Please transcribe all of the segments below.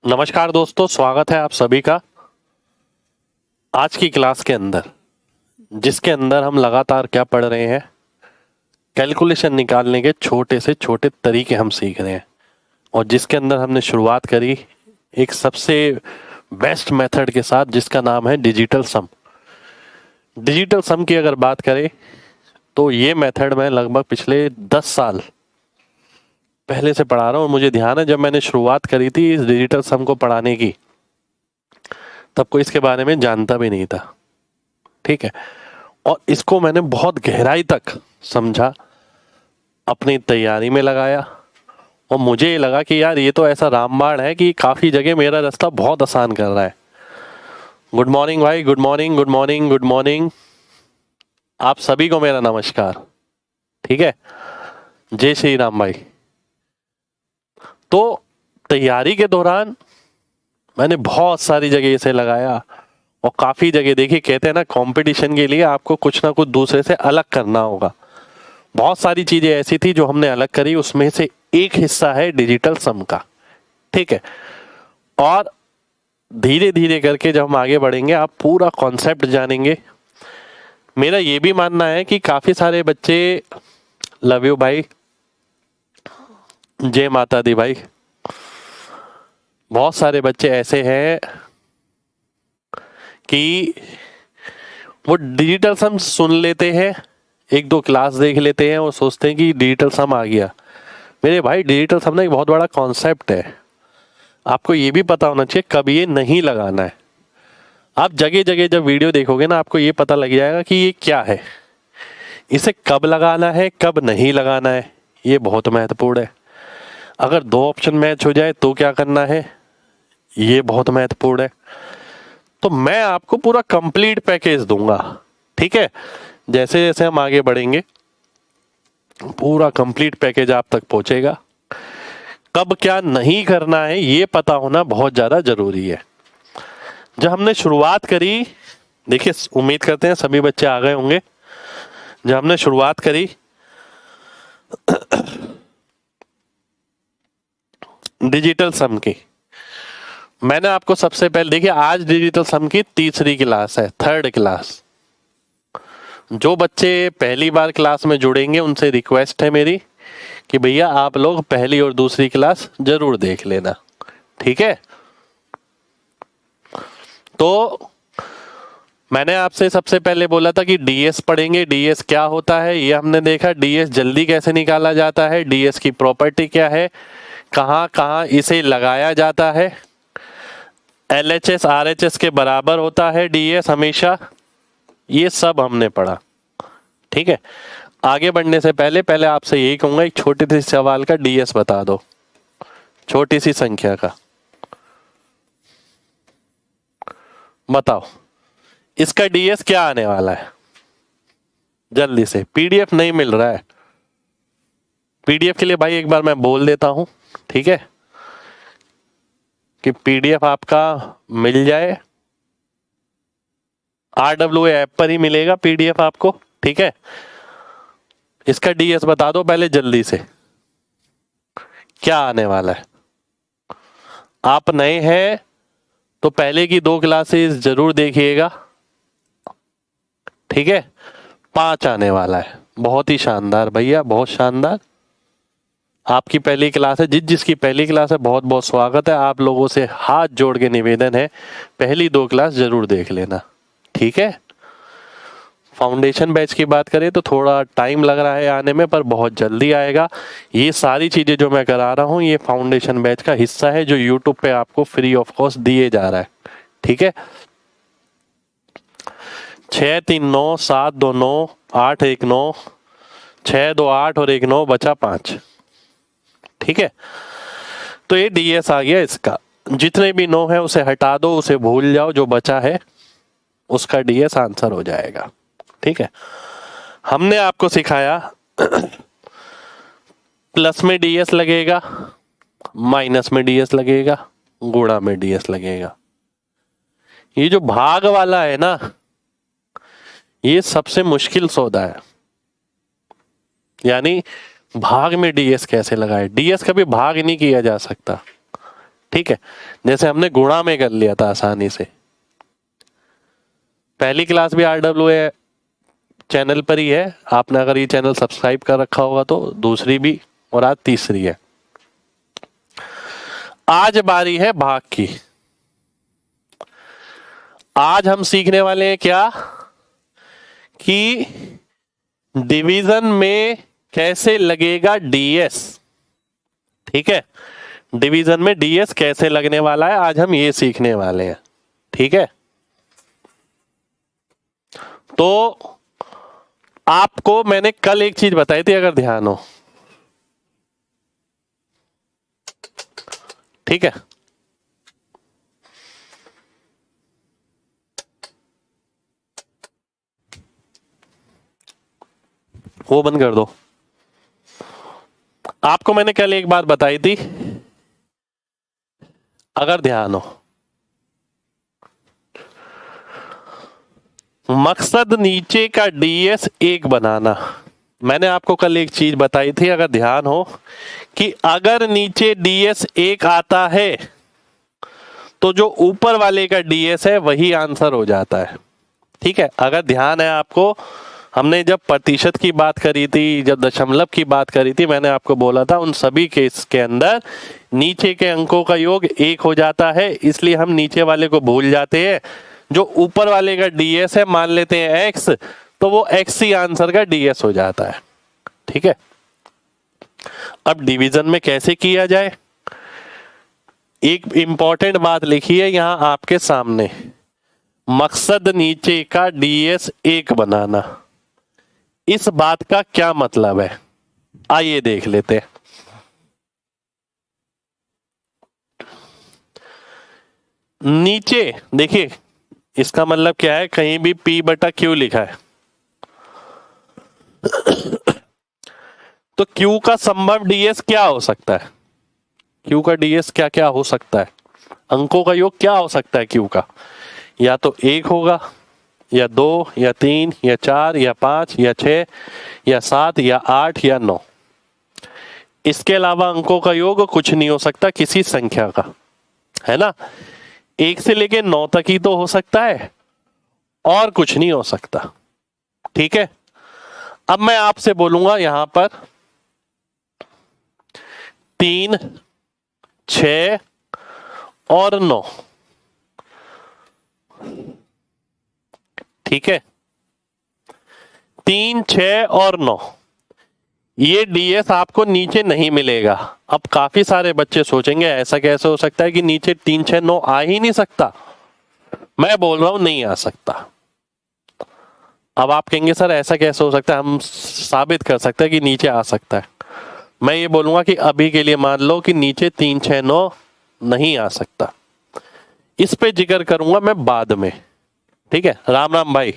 नमस्कार दोस्तों, स्वागत है आप सभी का आज की क्लास के अंदर, जिसके अंदर हम लगातार क्या पढ़ रहे हैं, कैलकुलेशन निकालने के छोटे से छोटे तरीके हम सीख रहे हैं। और जिसके अंदर हमने शुरुआत करी एक सबसे बेस्ट मेथड के साथ, जिसका नाम है डिजिटल सम। डिजिटल सम की अगर बात करें तो ये मेथड मैं लगभग पिछले 10 साल पहले से पढ़ा रहा हूँ। और मुझे ध्यान है, जब मैंने शुरुआत करी थी इस डिजिटल सम को पढ़ाने की, तब कोई इसके बारे में जानता भी नहीं था। ठीक है, और इसको मैंने बहुत गहराई तक समझा, अपनी तैयारी में लगाया, और मुझे ये लगा कि यार ये तो ऐसा रामबाण है कि काफ़ी जगह मेरा रास्ता बहुत आसान कर रहा है। गुड मॉर्निंग भाई, good morning, good morning, good morning. आप सभी को मेरा नमस्कार। ठीक है, जय श्री राम भाई। तो तैयारी के दौरान मैंने बहुत सारी जगह इसे लगाया, और काफ़ी जगह देखिए, कहते हैं ना कंपटीशन के लिए आपको कुछ ना कुछ दूसरे से अलग करना होगा। बहुत सारी चीज़ें ऐसी थी जो हमने अलग करी, उसमें से एक हिस्सा है डिजिटल सम का। ठीक है, और धीरे धीरे करके जब हम आगे बढ़ेंगे आप पूरा कॉन्सेप्ट जानेंगे। मेरा ये भी मानना है कि काफ़ी सारे बच्चे, लव यू भाई, जय माता दी भाई, बहुत सारे बच्चे ऐसे हैं कि वो डिजिटल सम सुन लेते हैं, एक दो क्लास देख लेते हैं और सोचते हैं कि डिजिटल सम आ गया। मेरे भाई, डिजिटल सम ना एक बहुत बड़ा कॉन्सेप्ट है। आपको ये भी पता होना चाहिए कब ये नहीं लगाना है। आप जगह जगह जब वीडियो देखोगे ना, आपको ये पता लग जाएगा कि ये क्या है, इसे कब लगाना है, कब नहीं लगाना है। ये बहुत महत्वपूर्ण है। अगर दो ऑप्शन मैच हो जाए तो क्या करना है, ये बहुत महत्वपूर्ण है। तो मैं आपको पूरा कंप्लीट पैकेज दूंगा। ठीक है, जैसे जैसे हम आगे बढ़ेंगे पूरा कंप्लीट पैकेज आप तक पहुंचेगा। कब क्या नहीं करना है ये पता होना बहुत ज़्यादा जरूरी है। जब हमने शुरुआत करी, देखिए उम्मीद करते हैं सभी बच्चे आ गए होंगे। जब हमने शुरुआत करी डिजिटल सम की, मैंने आपको सबसे पहले, देखिए आज डिजिटल सम की तीसरी क्लास है, थर्ड क्लास। जो बच्चे पहली बार क्लास में जुड़ेंगे उनसे रिक्वेस्ट है मेरी कि भैया आप लोग पहली और दूसरी क्लास जरूर देख लेना। ठीक है, तो मैंने आपसे सबसे पहले बोला था कि डीएस पढ़ेंगे। डीएस क्या होता है ये हमने देखा, डीएस जल्दी कैसे निकाला जाता है, डीएस की प्रॉपर्टी क्या है, कहाँ कहाँ इसे लगाया जाता है, एलएचएस आरएचएस के बराबर होता है डीएस हमेशा, ये सब हमने पढ़ा। ठीक है, आगे बढ़ने से पहले पहले आपसे यही कहूंगा, एक छोटे से सवाल का डीएस बता दो, छोटी सी संख्या का बताओ, इसका डीएस क्या आने वाला है जल्दी से। पीडीएफ नहीं मिल रहा है, पीडीएफ के लिए भाई एक बार मैं बोल देता हूं, ठीक है, कि पीडीएफ आपका मिल जाए। RWA ऐप पर ही मिलेगा पीडीएफ आपको। ठीक है, इसका डीएस बता दो पहले जल्दी से, क्या आने वाला है। आप नए हैं तो पहले की 2 क्लासेस जरूर देखिएगा। ठीक है, 5 आने वाला है। बहुत ही शानदार भैया, बहुत शानदार। आपकी पहली क्लास है, जिसकी पहली क्लास है बहुत बहुत स्वागत है। आप लोगों से हाथ जोड़ के निवेदन है, पहली 2 क्लास जरूर देख लेना। ठीक है, फाउंडेशन बैच की बात करें तो थोड़ा टाइम लग रहा है आने में, पर बहुत जल्दी आएगा। ये सारी चीज़ें जो मैं करा रहा हूँ ये फाउंडेशन बैच का हिस्सा है, जो यूट्यूब पे आपको फ्री ऑफ कॉस्ट दिए जा रहा है। ठीक है, 6 3 9 7 2 9 8 1 9 6 2 8 और 1 9 बचा 5। ठीक है, तो ये डीएस आ गया इसका। जितने भी 9 है उसे हटा दो, उसे भूल जाओ, जो बचा है उसका डीएस आंसर हो जाएगा। ठीक है, हमने आपको सिखाया प्लस में डीएस लगेगा, माइनस में डीएस लगेगा, गुणा में डीएस लगेगा। ये जो भाग वाला है ना, ये सबसे मुश्किल सौदा है। यानी भाग में डीएस कैसे लगाए, डीएस कभी भाग नहीं किया जा सकता। ठीक है, जैसे हमने गुणा में कर लिया था आसानी से। पहली क्लास भी RWA चैनल पर ही है, आपने अगर ये चैनल सब्सक्राइब कर रखा होगा तो, दूसरी भी, और आज तीसरी है। आज बारी है भाग की। आज हम सीखने वाले हैं क्या, कि डिवीजन में कैसे लगेगा DS। ठीक है, डिवीजन में DS कैसे लगने वाला है, आज हम ये सीखने वाले हैं। ठीक है, तो आपको मैंने कल एक चीज बताई थी, अगर ध्यान हो। ठीक है, वो बंद कर दो। आपको मैंने कल एक बात बताई थी, अगर ध्यान हो। मकसद नीचे का DS 1 बनाना। मैंने आपको कल एक चीज बताई थी, अगर ध्यान हो, कि अगर नीचे DS 1 आता है तो जो ऊपर वाले का DS है वही आंसर हो जाता है। ठीक है, अगर ध्यान है आपको, हमने जब प्रतिशत की बात करी थी, जब दशमलव की बात करी थी, मैंने आपको बोला था उन सभी केस के अंदर नीचे के अंकों का योग 1 हो जाता है, इसलिए हम नीचे वाले को भूल जाते हैं। जो ऊपर वाले का DS है, मान लेते हैं X, तो वो X ही आंसर का DS हो जाता है। ठीक है, अब डिवीजन में कैसे किया जाए, एक इंपॉर्टेंट बात लिखी है यहां आपके सामने, मकसद नीचे का DS 1 बनाना। इस बात का क्या मतलब है, आइए देख लेते हैं। नीचे देखिए, इसका मतलब क्या है, कहीं भी P/Q लिखा है तो Q का संभव DS क्या हो सकता है, Q का DS क्या क्या हो सकता है, अंकों का योग क्या हो सकता है Q का, या तो 1 होगा, या 2, या 3, या 4, या 5, या 6, या 7, या 8, या 9। इसके अलावा अंकों का योग कुछ नहीं हो सकता किसी संख्या का, है ना। 1 से लेके 9 तक ही तो हो सकता है, और कुछ नहीं हो सकता। ठीक है, अब मैं आपसे बोलूंगा यहां पर 3, 6 और 9। ठीक है, 3, 6 और 9, ये DS आपको नीचे नहीं मिलेगा। अब काफी सारे बच्चे सोचेंगे ऐसा कैसे हो सकता है कि नीचे 3, 6, 9 आ ही नहीं सकता। मैं बोल रहा हूं नहीं आ सकता। अब आप कहेंगे सर ऐसा कैसे हो सकता है, हम साबित कर सकते हैं कि नीचे आ सकता है। मैं ये बोलूंगा कि अभी के लिए मान लो कि नीचे 3, 6, 9 नहीं आ सकता, इस पे जिक्र करूंगा मैं बाद में। ठीक है, राम राम भाई।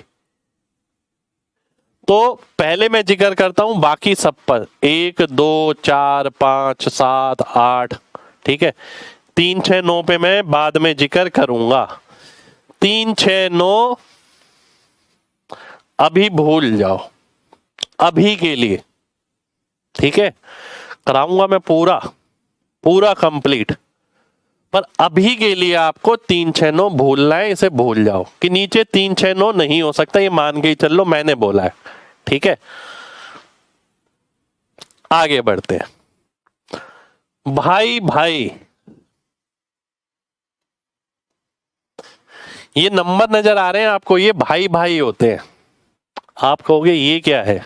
तो पहले मैं जिक्र करता हूं बाकी सब पर, 1, 2, 4, 5, 7, 8। ठीक है, 3, 6, 9 पे मैं बाद में जिक्र करूंगा। 3, 6, 9 अभी भूल जाओ, अभी के लिए। ठीक है, कराऊंगा मैं पूरा पूरा कंप्लीट, पर अभी के लिए आपको 3, 6, 9 भूलना है। इसे भूल जाओ कि नीचे 3, 6, 9 नहीं हो सकता, ये मान के ही चल लो, मैंने बोला है। ठीक है, आगे बढ़ते हैं। भाई भाई, ये नंबर नजर आ रहे हैं आपको, ये भाई भाई होते हैं। आप कहोगे ये क्या है,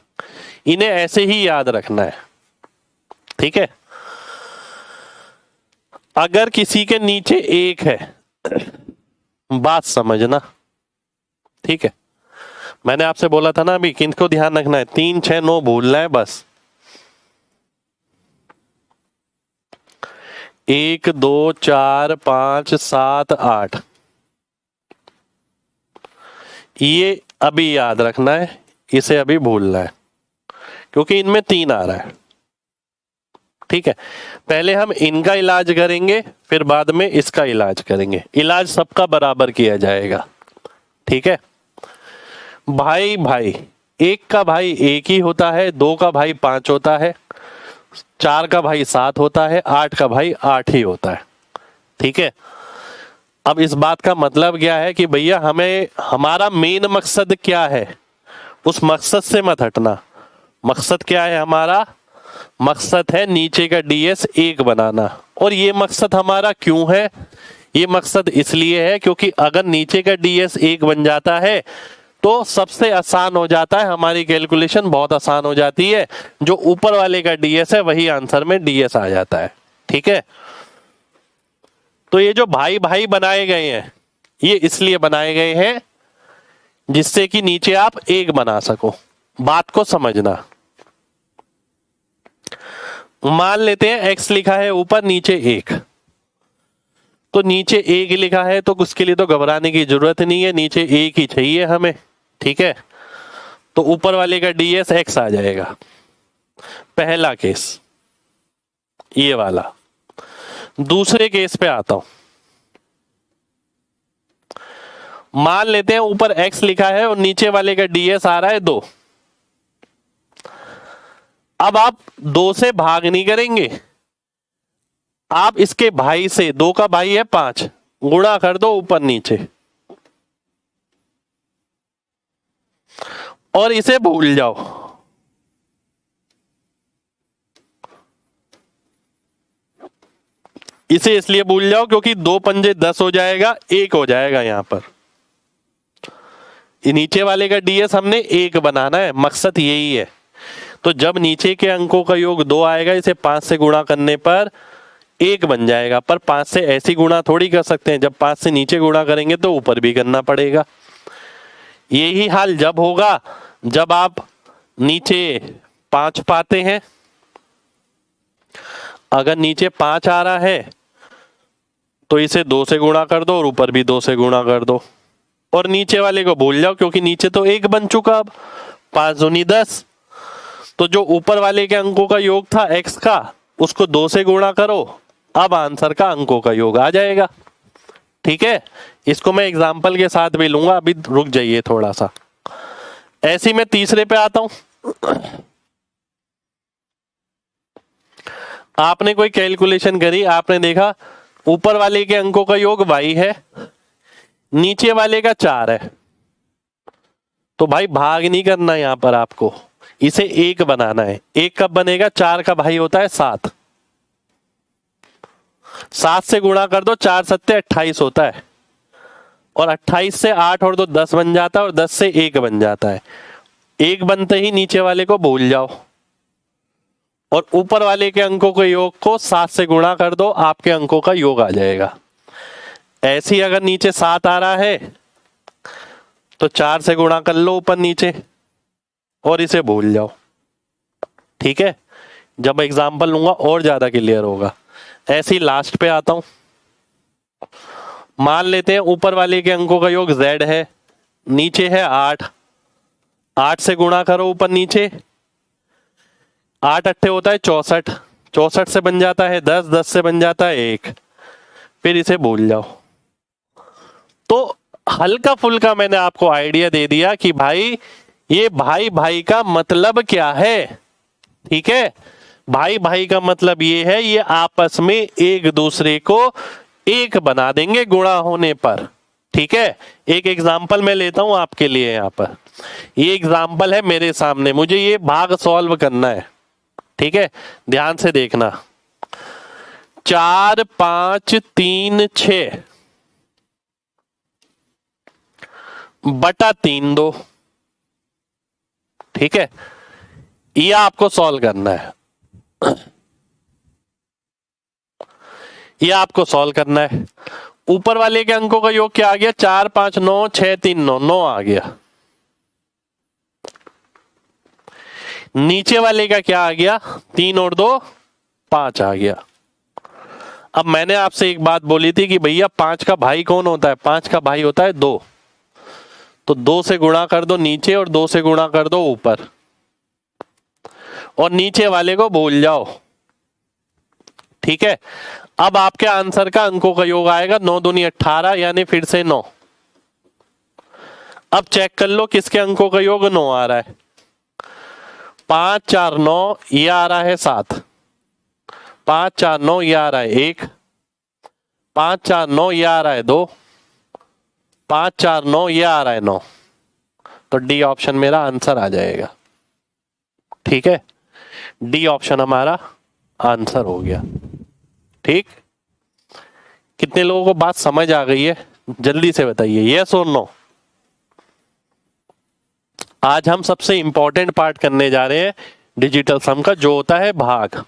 इन्हें ऐसे ही याद रखना है। ठीक है, अगर किसी के नीचे 1 है, बात समझना। ठीक है, मैंने आपसे बोला था ना अभी, किनको ध्यान रखना है, 3, 6, 9 भूलना है बस। 1, 2, 4, 5, 7, 8, ये अभी याद रखना है, इसे अभी भूलना है, क्योंकि इनमें 3 आ रहा है। ठीक है, पहले हम इनका इलाज करेंगे, फिर बाद में इसका इलाज करेंगे। इलाज सबका बराबर किया जाएगा। ठीक है, भाई भाई, 1 का भाई 1 ही होता है, 2 का भाई 5 होता है, 4 का भाई 7 होता है, 8 का भाई 8 ही होता है। ठीक है। अब इस बात का मतलब क्या है कि भैया हमें हमारा मेन मकसद क्या है, उस मकसद से मत हटना। मकसद क्या है हमारा? मकसद है नीचे का डीएस 1 बनाना। और ये मकसद हमारा क्यों है? ये मकसद इसलिए है क्योंकि अगर नीचे का डीएस 1 बन जाता है तो सबसे आसान हो जाता है, हमारी कैलकुलेशन बहुत आसान हो जाती है। जो ऊपर वाले का डीएस है वही आंसर में डीएस आ जाता है। ठीक है। तो ये जो भाई भाई बनाए गए हैं ये इसलिए बनाए गए हैं जिससे कि नीचे आप 1 बना सको। बात को समझना। मान लेते हैं x लिखा है ऊपर, नीचे 1। तो नीचे 1 लिखा है तो उसके लिए तो घबराने की जरूरत नहीं है, नीचे 1 ही चाहिए हमें। ठीक है। तो ऊपर वाले का डीएस x आ जाएगा। पहला केस ये वाला। दूसरे केस पे आता हूं। मान लेते हैं ऊपर x लिखा है और नीचे वाले का डीएस आ रहा है 2। अब आप 2 से भाग नहीं करेंगे, आप इसके भाई से, 2 का भाई है 5, गुणा कर दो ऊपर नीचे और इसे भूल जाओ। इसे इसलिए भूल जाओ क्योंकि 2 पंजे 10 हो जाएगा, 1 हो जाएगा यहां पर। नीचे वाले का डीएस हमने 1 बनाना है, मकसद यही है। तो जब नीचे के अंकों का योग 2 आएगा, इसे 5 से गुणा करने पर 1 बन जाएगा। पर 5 से ऐसी गुणा थोड़ी कर सकते हैं, जब 5 से नीचे गुणा करेंगे तो ऊपर भी करना पड़ेगा। यही हाल जब होगा जब आप नीचे 5 पाते हैं। अगर नीचे 5 आ रहा है तो इसे 2 से गुणा कर दो और ऊपर भी 2 से गुणा कर दो और नीचे वाले को भूल जाओ क्योंकि नीचे तो 1 बन चुका। अब 5 दूनी 10। तो जो ऊपर वाले के अंकों का योग था x का, उसको 2 से गुणा करो, अब आंसर का अंकों का योग आ जाएगा। ठीक है। इसको मैं एग्जाम्पल के साथ भी लूंगा, अभी रुक जाइए थोड़ा सा। ऐसे मैं तीसरे पे आता हूं। आपने कोई कैलकुलेशन करी, आपने देखा ऊपर वाले के अंकों का योग y है, नीचे वाले का 4 है। तो भाई भाग नहीं करना यहां पर, आपको इसे 1 बनाना है। 1 कब बनेगा? 4 का भाई होता है 7। 7 से गुणा कर दो, 4 सत्ते 28 होता है और 28 से 8 और 2 10 बन जाता है और 10 से 1 बन जाता है। 1 बनते ही नीचे वाले को भूल जाओ और ऊपर वाले के अंकों के योग को 7 से गुणा कर दो, आपके अंकों का योग आ जाएगा। ऐसे ही अगर नीचे 7 आ रहा है तो 4 से गुणा कर लो ऊपर नीचे और इसे भूल जाओ। ठीक है। जब एग्जाम्पल लूंगा और ज्यादा क्लियर होगा। ऐसे ही लास्ट पे आता हूं। मान लेते हैं ऊपर वाले के अंकों का योग z है, नीचे है 8। 8 से गुणा करो ऊपर नीचे, 8 अट्ठे होता है 64। 64 से बन जाता है 10, 10 से बन जाता है 1, फिर इसे भूल जाओ। तो हल्का फुल्का मैंने आपको आइडिया दे दिया कि भाई ये भाई भाई का मतलब क्या है। ठीक है। भाई भाई का मतलब ये है, ये आपस में एक दूसरे को 1 बना देंगे गुणा होने पर। ठीक है। एक एग्जाम्पल मैं लेता हूं आपके लिए। यहां पर ये एग्जाम्पल है मेरे सामने, मुझे ये भाग सॉल्व करना है। ठीक है। ध्यान से देखना। 4 5 3 6 बटा 3 2। ठीक है। ये आपको सॉल्व करना है। ये आपको सॉल्व करना है। ऊपर वाले के अंकों का योग क्या आ गया? 4 5 9 6 3 9, 9 आ गया। नीचे वाले का क्या आ गया? 3 और 2 5 आ गया। अब मैंने आपसे एक बात बोली थी कि भैया 5 का भाई कौन होता है? 5 का भाई होता है 2। तो 2 से गुणा कर दो नीचे और 2 से गुणा कर दो ऊपर और नीचे वाले को भूल जाओ। ठीक है। अब आपके आंसर का अंकों का योग आएगा 9 दूनी 18, यानी फिर से 9। अब चेक कर लो किसके अंकों का योग 9 आ रहा है। 5 4 9, ये आ रहा है 7। 5 4 9, ये आ रहा है 1। 5 4 9 ये आ रहा है 2, 5 4 9 ये आ रहा है 9, तो डी ऑप्शन मेरा आंसर आ जाएगा। ठीक है, डी ऑप्शन हमारा आंसर हो गया। ठीक, कितने लोगों को बात समझ आ गई है? जल्दी से बताइए यस और नो। आज हम सबसे इंपॉर्टेंट पार्ट करने जा रहे हैं डिजिटल सम का, जो होता है भाग।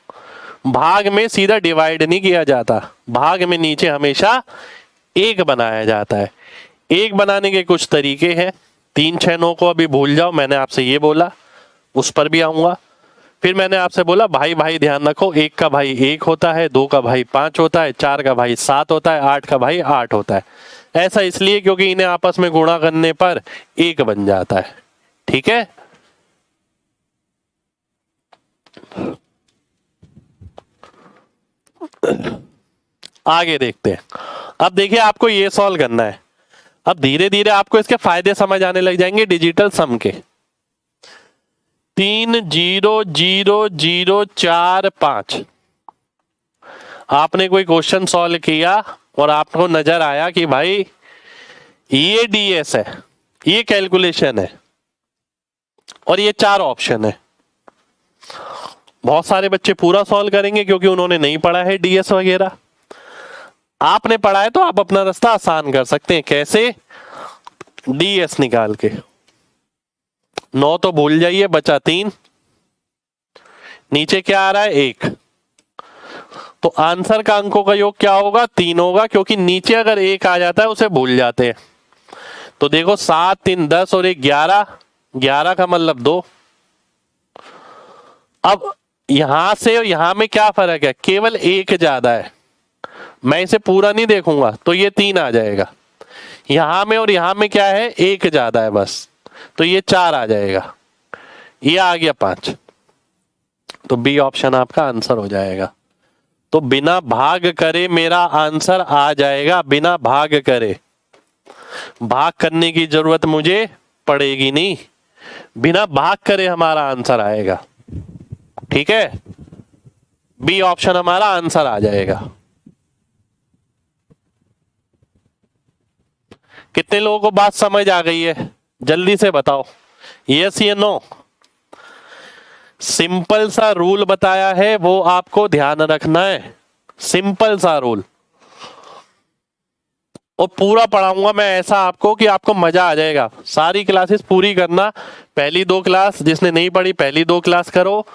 भाग में सीधा डिवाइड नहीं किया जाता, भाग में नीचे हमेशा एक बनाया जाता है। एक बनाने के कुछ तरीके हैं। 3 6 9 को अभी भूल जाओ, मैंने आपसे ये बोला, उस पर भी आऊंगा। फिर मैंने आपसे बोला भाई भाई ध्यान रखो, 1 का भाई 1 होता है, 2 का भाई 5 होता है, 4 का भाई 7 होता है, 8 का भाई 8 होता है। ऐसा इसलिए क्योंकि इन्हें आपस में गुणा करने पर 1 बन जाता है। ठीक है, आगे देखते हैं। अब देखिए आपको ये सॉल्व करना है। अब धीरे धीरे आपको इसके फायदे समझ आने लग जाएंगे डिजिटल सम के। 3 0 0 0 4 5 आपने कोई क्वेश्चन सॉल्व किया और आपको नजर आया कि भाई ये डीएस है, ये कैलकुलेशन है और ये 4 ऑप्शन है। बहुत सारे बच्चे पूरा सॉल्व करेंगे क्योंकि उन्होंने नहीं पढ़ा है डीएस वगैरह। आपने पढ़ा है तो आप अपना रास्ता आसान कर सकते हैं। कैसे? डीएस निकाल के। 9 तो भूल जाइए, बचा 3, नीचे क्या आ रहा है 1, तो आंसर का अंकों का योग क्या होगा? 3 होगा, क्योंकि नीचे अगर 1 आ जाता है उसे भूल जाते हैं। तो देखो 7 3 10 और 1 11, 11 का मतलब 2। अब यहां से और यहां में क्या फर्क है? केवल 1 ज्यादा है। मैं इसे पूरा नहीं देखूंगा तो ये 3 आ जाएगा। यहां में और यहां में क्या है? 1 ज्यादा है बस, तो ये 4 आ जाएगा। ये आ गया 5, तो बी ऑप्शन आपका आंसर हो जाएगा। तो बिना भाग करे मेरा आंसर आ जाएगा, बिना भाग करे। भाग करने की जरूरत मुझे पड़ेगी नहीं, बिना भाग करे हमारा आंसर आएगा। ठीक है, बी ऑप्शन हमारा आंसर आ जाएगा। कितने लोगों को बात समझ आ गई है? जल्दी से बताओ यस या नो। सिंपल सा रूल बताया है, वो आपको ध्यान रखना है। सिंपल सा रूल, और पूरा पढ़ाऊंगा मैं ऐसा आपको कि आपको मजा आ जाएगा। सारी क्लासेस पूरी करना। पहली 2 क्लास जिसने नहीं पढ़ी, पहली 2 क्लास करो।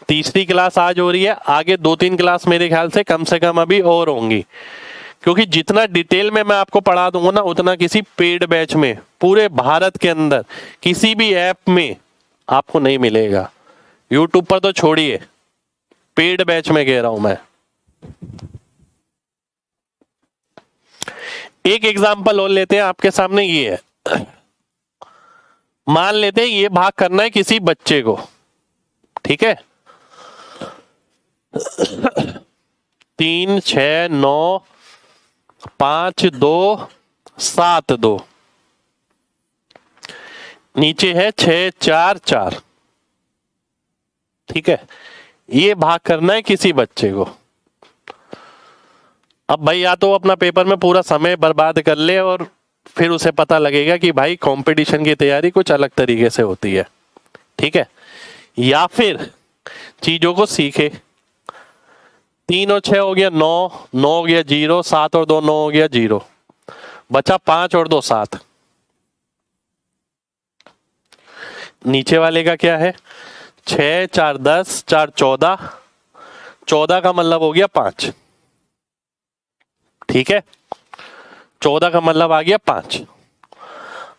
तीसरी क्लास आज हो रही है, आगे 2-3 क्लास मेरे ख्याल से कम अभी और होंगी, क्योंकि जितना डिटेल में मैं आपको पढ़ा दूंगा ना, उतना किसी पेड बैच में पूरे भारत के अंदर किसी भी ऐप में आपको नहीं मिलेगा। यूट्यूब पर तो छोड़िए, पेड बैच में कह रहा हूं मैं। एक एग्जांपल और लेते हैं आपके सामने, ये है। मान लेते हैं ये भाग करना है किसी बच्चे को, ठीक है। 3 6 9 5 2 7 2, नीचे है 6 4 4, ठीक है। ये भाग करना है किसी बच्चे को। अब भाई या तो अपना पेपर में पूरा समय बर्बाद कर ले और फिर उसे पता लगेगा कि भाई कंपटीशन की तैयारी कुछ अलग तरीके से होती है, ठीक है, या फिर चीजों को सीखे। 3 और 6 हो गया 9, 9 हो गया 0, 7 और 2 9 हो गया 0, बचा 5 और 2 7। नीचे वाले का क्या है? 6 4 10 4 14, 14 का मतलब हो गया 5, ठीक है। 14 का मतलब आ गया 5।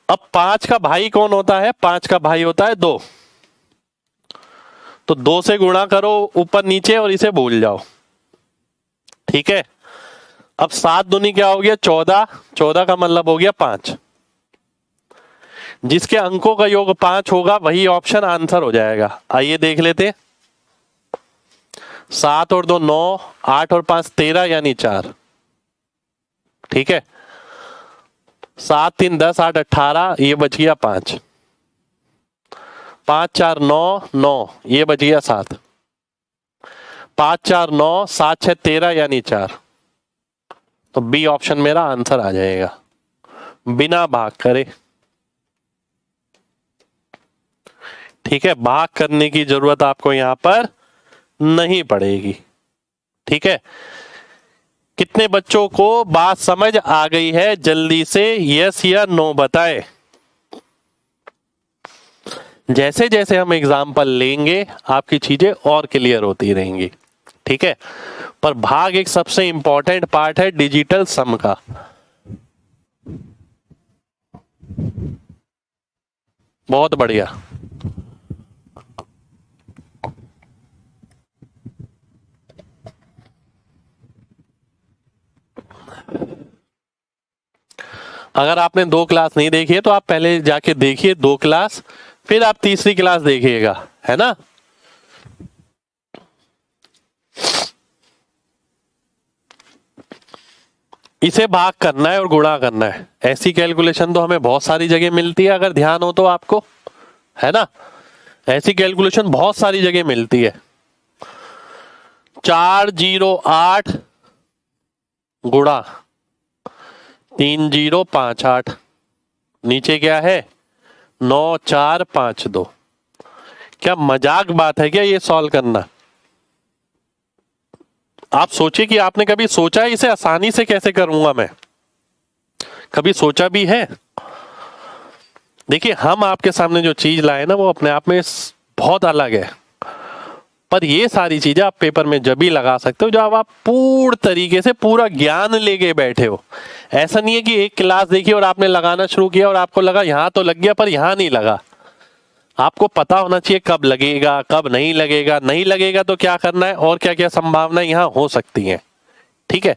अब 5 का भाई कौन होता है? 5 का भाई होता है 2, तो 2 से गुणा करो ऊपर नीचे और इसे भूल जाओ, ठीक है। अब 7 दूनी क्या हो गया? 14, 14 का मतलब हो गया 5। जिसके अंकों का योग 5 होगा वही ऑप्शन आंसर हो जाएगा। आइए देख लेते। 7 और 2 9, 8 और 5 13 यानी 4, ठीक है। 7 3 10 8 18, ये बच गया 5। 5 4 9 9, ये बच गया 7। 5 4 9 7 6 13 यानी 4। तो बी ऑप्शन मेरा आंसर आ जाएगा, बिना भाग करे। ठीक है, भाग करने की जरूरत आपको यहां पर नहीं पड़ेगी। ठीक है, कितने बच्चों को बात समझ आ गई है? जल्दी से यस या नो बताएं। जैसे जैसे हम एग्जाम्पल लेंगे आपकी चीजें और क्लियर होती रहेंगी। ठीक है, पर भाग एक सबसे इंपॉर्टेंट पार्ट है डिजिटल सम का। बहुत बढ़िया। अगर आपने 2 क्लास नहीं देखी है तो आप पहले जाके देखिए 2 क्लास, फिर आप तीसरी क्लास देखिएगा, है ना। इसे भाग करना है और गुणा करना है। ऐसी कैलकुलेशन तो हमें बहुत सारी जगह मिलती है, अगर ध्यान हो तो आपको, है ना। ऐसी कैलकुलेशन बहुत सारी जगह मिलती है। 408 गुणा 3058, नीचे क्या है 9452। क्या मजाक बात है क्या ये सॉल्व करना? आप सोचिए कि आपने कभी सोचा है इसे आसानी से कैसे करूंगा मैं? कभी सोचा भी है? देखिए, हम आपके सामने जो चीज लाए ना वो अपने आप में बहुत अलग है, पर ये सारी चीजें आप पेपर में जब भी लगा सकते हो जब आप पूर्ण तरीके से पूरा ज्ञान लेके बैठे हो। ऐसा नहीं है कि एक क्लास देखी और आपने लगाना शुरू किया और आपको लगा यहां तो लग गया पर यहां नहीं लगा। आपको पता होना चाहिए कब लगेगा कब नहीं लगेगा, नहीं लगेगा तो क्या करना है और क्या क्या संभावना यहां हो सकती है। ठीक है,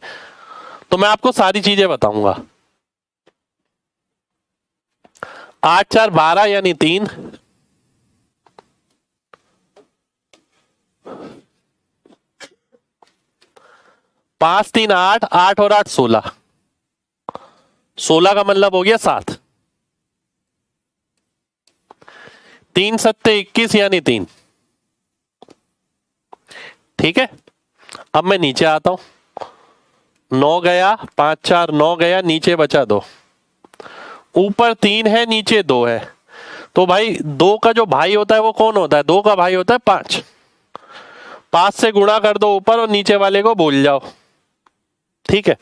तो मैं आपको सारी चीजें बताऊंगा। 8 4 12 यानी 3, 5 3 8, 8 और 8 16, 16 का मतलब हो गया 7, 3 7 21 यानी 3। ठीक है, अब मैं नीचे आता हूं। 9 गया, 5 4 9 गया, नीचे बचा 2, ऊपर 3 है नीचे 2 है। तो भाई 2 का जो भाई होता है वो कौन होता है? 2 का भाई होता है 5। 5 से गुणा कर दो ऊपर और नीचे वाले को भूल जाओ। ठीक है,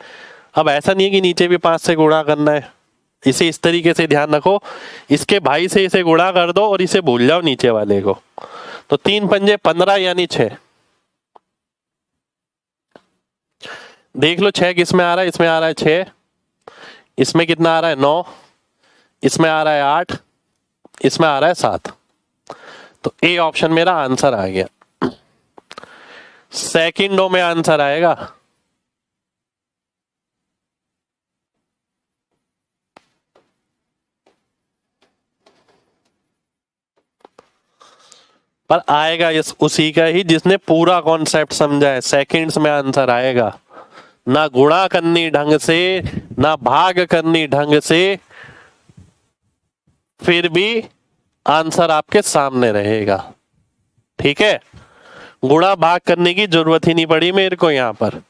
अब ऐसा नहीं है कि नीचे भी 5 से गुणा करना है, इसे इस तरीके से ध्यान रखो, इसके भाई से इसे गुणा कर दो और इसे भूल जाओ नीचे वाले को। तो 3 पंजे 15 यानी 6। देख लो 6 किस में आ रहा है? इसमें आ रहा है 6, इसमें कितना आ रहा है 9, इसमें आ रहा है 8, इसमें आ रहा है 7। तो ए ऑप्शन मेरा आंसर आ गया। सेकंडों में आंसर आएगा। पर आएगा इस उसी का ही जिसने पूरा कॉन्सेप्ट समझा है। सेकंड्स में आंसर आएगा, ना गुणा करनी ढंग से ना भाग करनी ढंग से, फिर भी आंसर आपके सामने रहेगा। ठीक है, गुणा भाग करने की जरूरत ही नहीं पड़ी मेरे को, यहां पर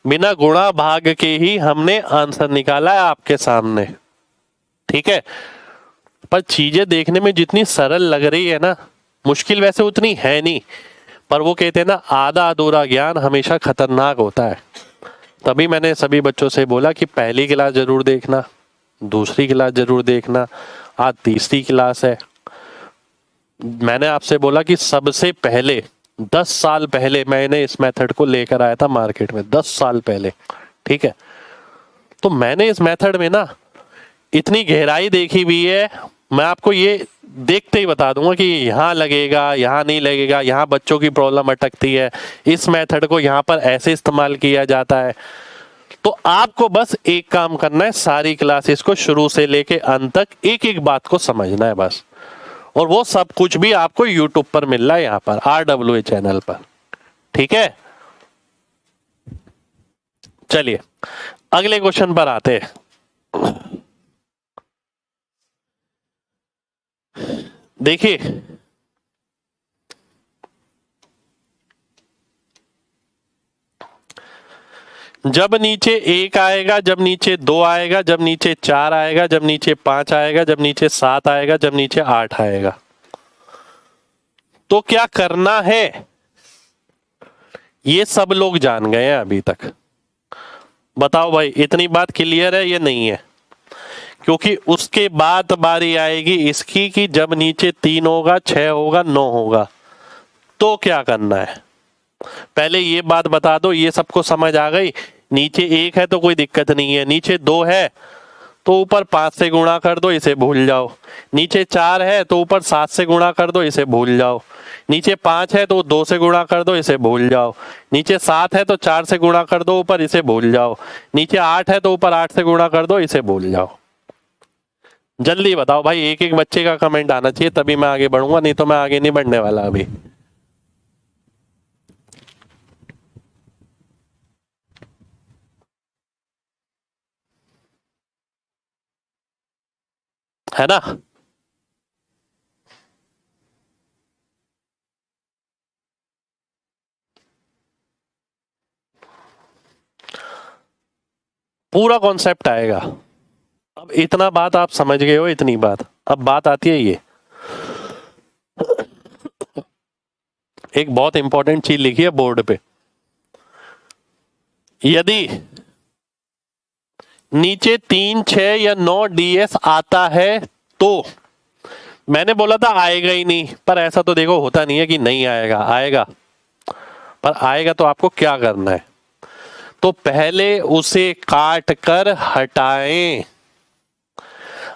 बिना गुणा भाग के ही हमने आंसर निकाला है आपके सामने। ठीक है, पर चीजें देखने में जितनी सरल लग रही है ना, मुश्किल वैसे उतनी है नहीं। पर वो कहते हैं ना, आधा अधूरा ज्ञान हमेशा खतरनाक होता है। तभी मैंने सभी बच्चों से बोला कि पहली क्लास जरूर देखना, दूसरी क्लास जरूर देखना, आज तीसरी क्लास है। मैंने आपसे बोला कि सबसे पहले 10 साल पहले मैंने इस मेथड को लेकर आया था मार्केट में, 10 साल पहले। ठीक है, तो मैंने इस मेथड में ना इतनी गहराई देखी हुई है, मैं आपको ये देखते ही बता दूंगा कि यहाँ लगेगा यहाँ नहीं लगेगा, यहाँ बच्चों की प्रॉब्लम अटकती है, इस मेथड को यहाँ पर ऐसे इस्तेमाल किया जाता है। तो आपको बस एक काम करना है, सारी क्लासेस को शुरू से लेके अंत तक एक एक बात को समझना है बस। और वो सब कुछ भी आपको यूट्यूब पर मिल रहा है, यहाँ पर RWA चैनल पर। ठीक है, चलिए अगले क्वेश्चन पर आते हैं। देखिए, जब नीचे 1 आएगा, जब नीचे 2 आएगा, जब नीचे 4 आएगा, जब नीचे 5 आएगा, जब नीचे 7 आएगा, जब नीचे 8 आएगा। तो क्या करना है ये सब लोग जान गए हैं अभी तक। बताओ भाई, इतनी बात क्लियर है या नहीं है? क्योंकि उसके बाद बारी आएगी इसकी कि जब नीचे 3 होगा, 6 होगा, 9 होगा, तो क्या करना है। पहले ये बात बता दो, ये सबको समझ आ गई? नीचे 1 है तो कोई दिक्कत नहीं है, नीचे 2 है तो ऊपर 5 से गुणा कर दो, इसे भूल जाओ। नीचे 4 है तो ऊपर 7 से गुणा कर दो, इसे भूल जाओ। नीचे 5 है तो 2 से गुणा कर दो, इसे भूल जाओ। नीचे 7 है तो 4 से गुणा कर दो ऊपर, इसे भूल जाओ। नीचे 8 है तो ऊपर 8 से गुणा कर दो, इसे भूल जाओ। जल्दी बताओ भाई, एक एक बच्चे का कमेंट आना चाहिए तभी मैं आगे बढ़ूंगा, नहीं तो मैं आगे नहीं बढ़ने वाला अभी। है ना? पूरा कॉन्सेप्ट आएगा। अब इतना बात आप समझ गए हो, इतनी बात। अब बात आती है ये, एक बहुत इंपॉर्टेंट चीज लिखी है बोर्ड पे। यदि नीचे 3, 6 या 9 डीएस आता है तो, मैंने बोला था आएगा ही नहीं, पर ऐसा तो देखो होता नहीं है कि नहीं आएगा, आएगा। पर आएगा तो आपको क्या करना है, तो पहले उसे काट कर हटाएं।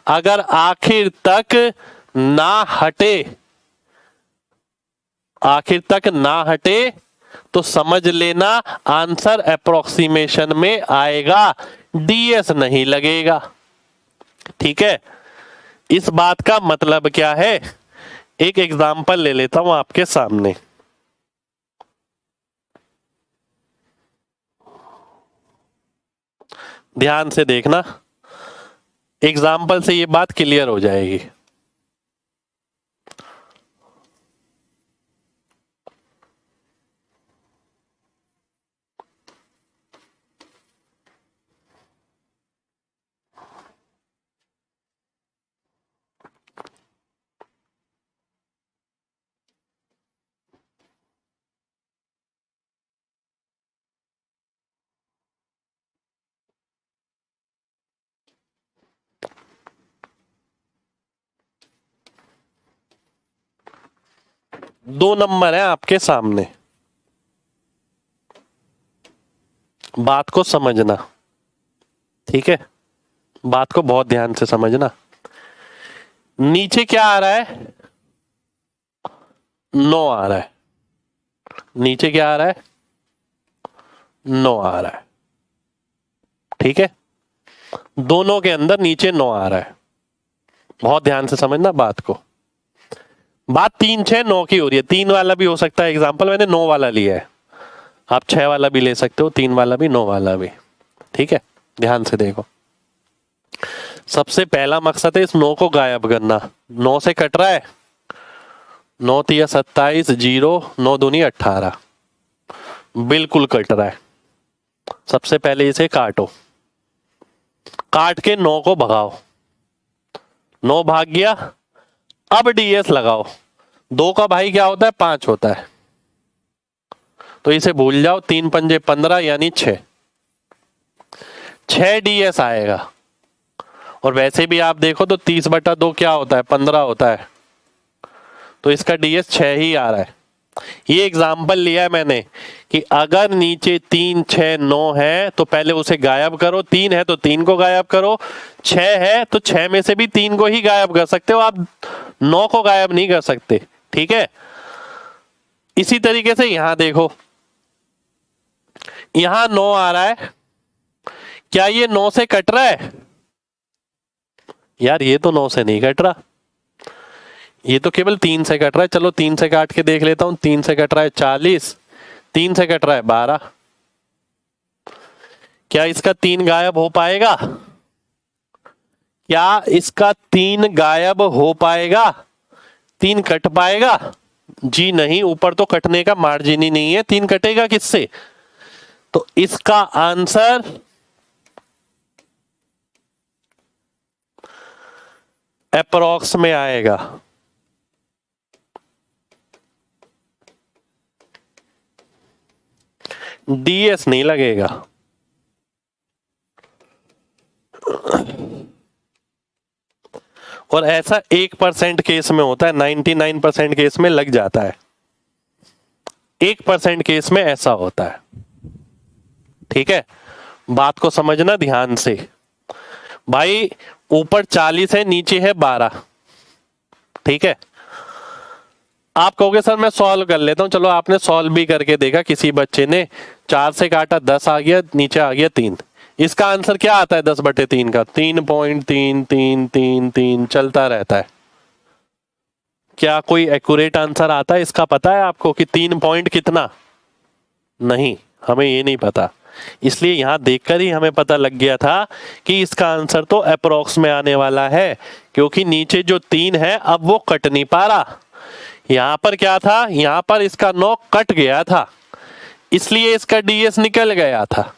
अगर आखिर तक ना हटे, आखिर तक ना हटे तो समझ लेना आंसर अप्रोक्सीमेशन में आएगा, डीएस नहीं लगेगा। ठीक है? इस बात का मतलब क्या है, एक एग्जांपल ले लेता हूं आपके सामने। ध्यान से देखना, एग्जाम्पल से ये बात क्लियर हो जाएगी। दो नंबर है आपके सामने, बात को समझना। ठीक है? बात को बहुत ध्यान से समझना। नीचे क्या आ रहा है, 9 आ रहा है। नीचे क्या आ रहा है, 9 आ रहा है। ठीक है? दोनों के अंदर नीचे 9 आ रहा है। बहुत ध्यान से समझना बात को। बात 3, 6, 9 की हो रही है। 3 वाला भी हो सकता है एग्जाम्पल, मैंने 9 वाला लिया है। आप 6 वाला भी ले सकते हो, 3 वाला भी, 9 वाला भी। ठीक है? ध्यान से देखो, सबसे पहला मकसद है इस 9 को गायब करना। 9 से कट रहा है, 9 तिया 27, 0, 9 दूनी 18, बिल्कुल कट रहा है। सबसे पहले इसे काटो, काट के 9 को भगाओ। 9 भाग गया, अब डीएस लगाओ। 2 का भाई क्या होता है, 5 होता है, तो इसे भूल जाओ। 3 पंजे 15 यानी 6 डीएस आएगा। और वैसे भी आप देखो तो 30/2 क्या होता है, 15 होता है, तो इसका डीएस 6 ही आ रहा है। ये एग्जाम्पल लिया है मैंने कि अगर नीचे 3, 6, 9 है तो पहले उसे गायब करो। 3 है तो 3 को गायब करो, 6 है तो 6 में से भी 3 को ही गायब कर सकते हो, आप 9 को गायब नहीं कर सकते। ठीक है? इसी तरीके से यहां देखो, यहां 9 आ रहा है, क्या ये 9 से कट रहा है? यार ये तो 9 से नहीं कट रहा, ये तो केवल 3 से कट रहा है। चलो 3 से काट के देख लेता हूं। 3 से कट रहा है 40, 3 से कट रहा है 12। क्या इसका 3 गायब हो पाएगा? क्या इसका 3 गायब हो पाएगा? 3 कट पाएगा? जी नहीं, ऊपर तो कटने का मार्जिन ही नहीं है। 3 कटेगा किससे? तो इसका आंसर अप्रॉक्स में आएगा। डीएस नहीं लगेगा। और ऐसा 1% केस में होता है, 99% केस में लग जाता है, 1% केस में ऐसा होता है। ठीक है, बात को समझना ध्यान से भाई। ऊपर 40 है, नीचे है 12। ठीक है, आप कहोगे सर मैं सॉल्व कर लेता हूं। चलो, आपने सॉल्व भी करके देखा, किसी बच्चे ने 4 से काटा 10 आ गया, नीचे आ गया 3। इसका आंसर क्या आता है 10/3 का? 3.33333 चलता रहता है। क्या कोई एक्यूरेट आंसर आता है इसका? पता है आपको कि 3 पॉइंट कितना? नहीं, हमें ये नहीं पता। इसलिए यहां देखकर ही हमें पता लग गया था कि इसका आंसर तो अप्रोक्स में आने वाला है, क्योंकि नीचे जो 3 है अब वो कट नहीं पा रहा। यहां पर क्या था, यहां पर इसका 9 कट गया था, इसलिए इसका डीएस निकल गया था।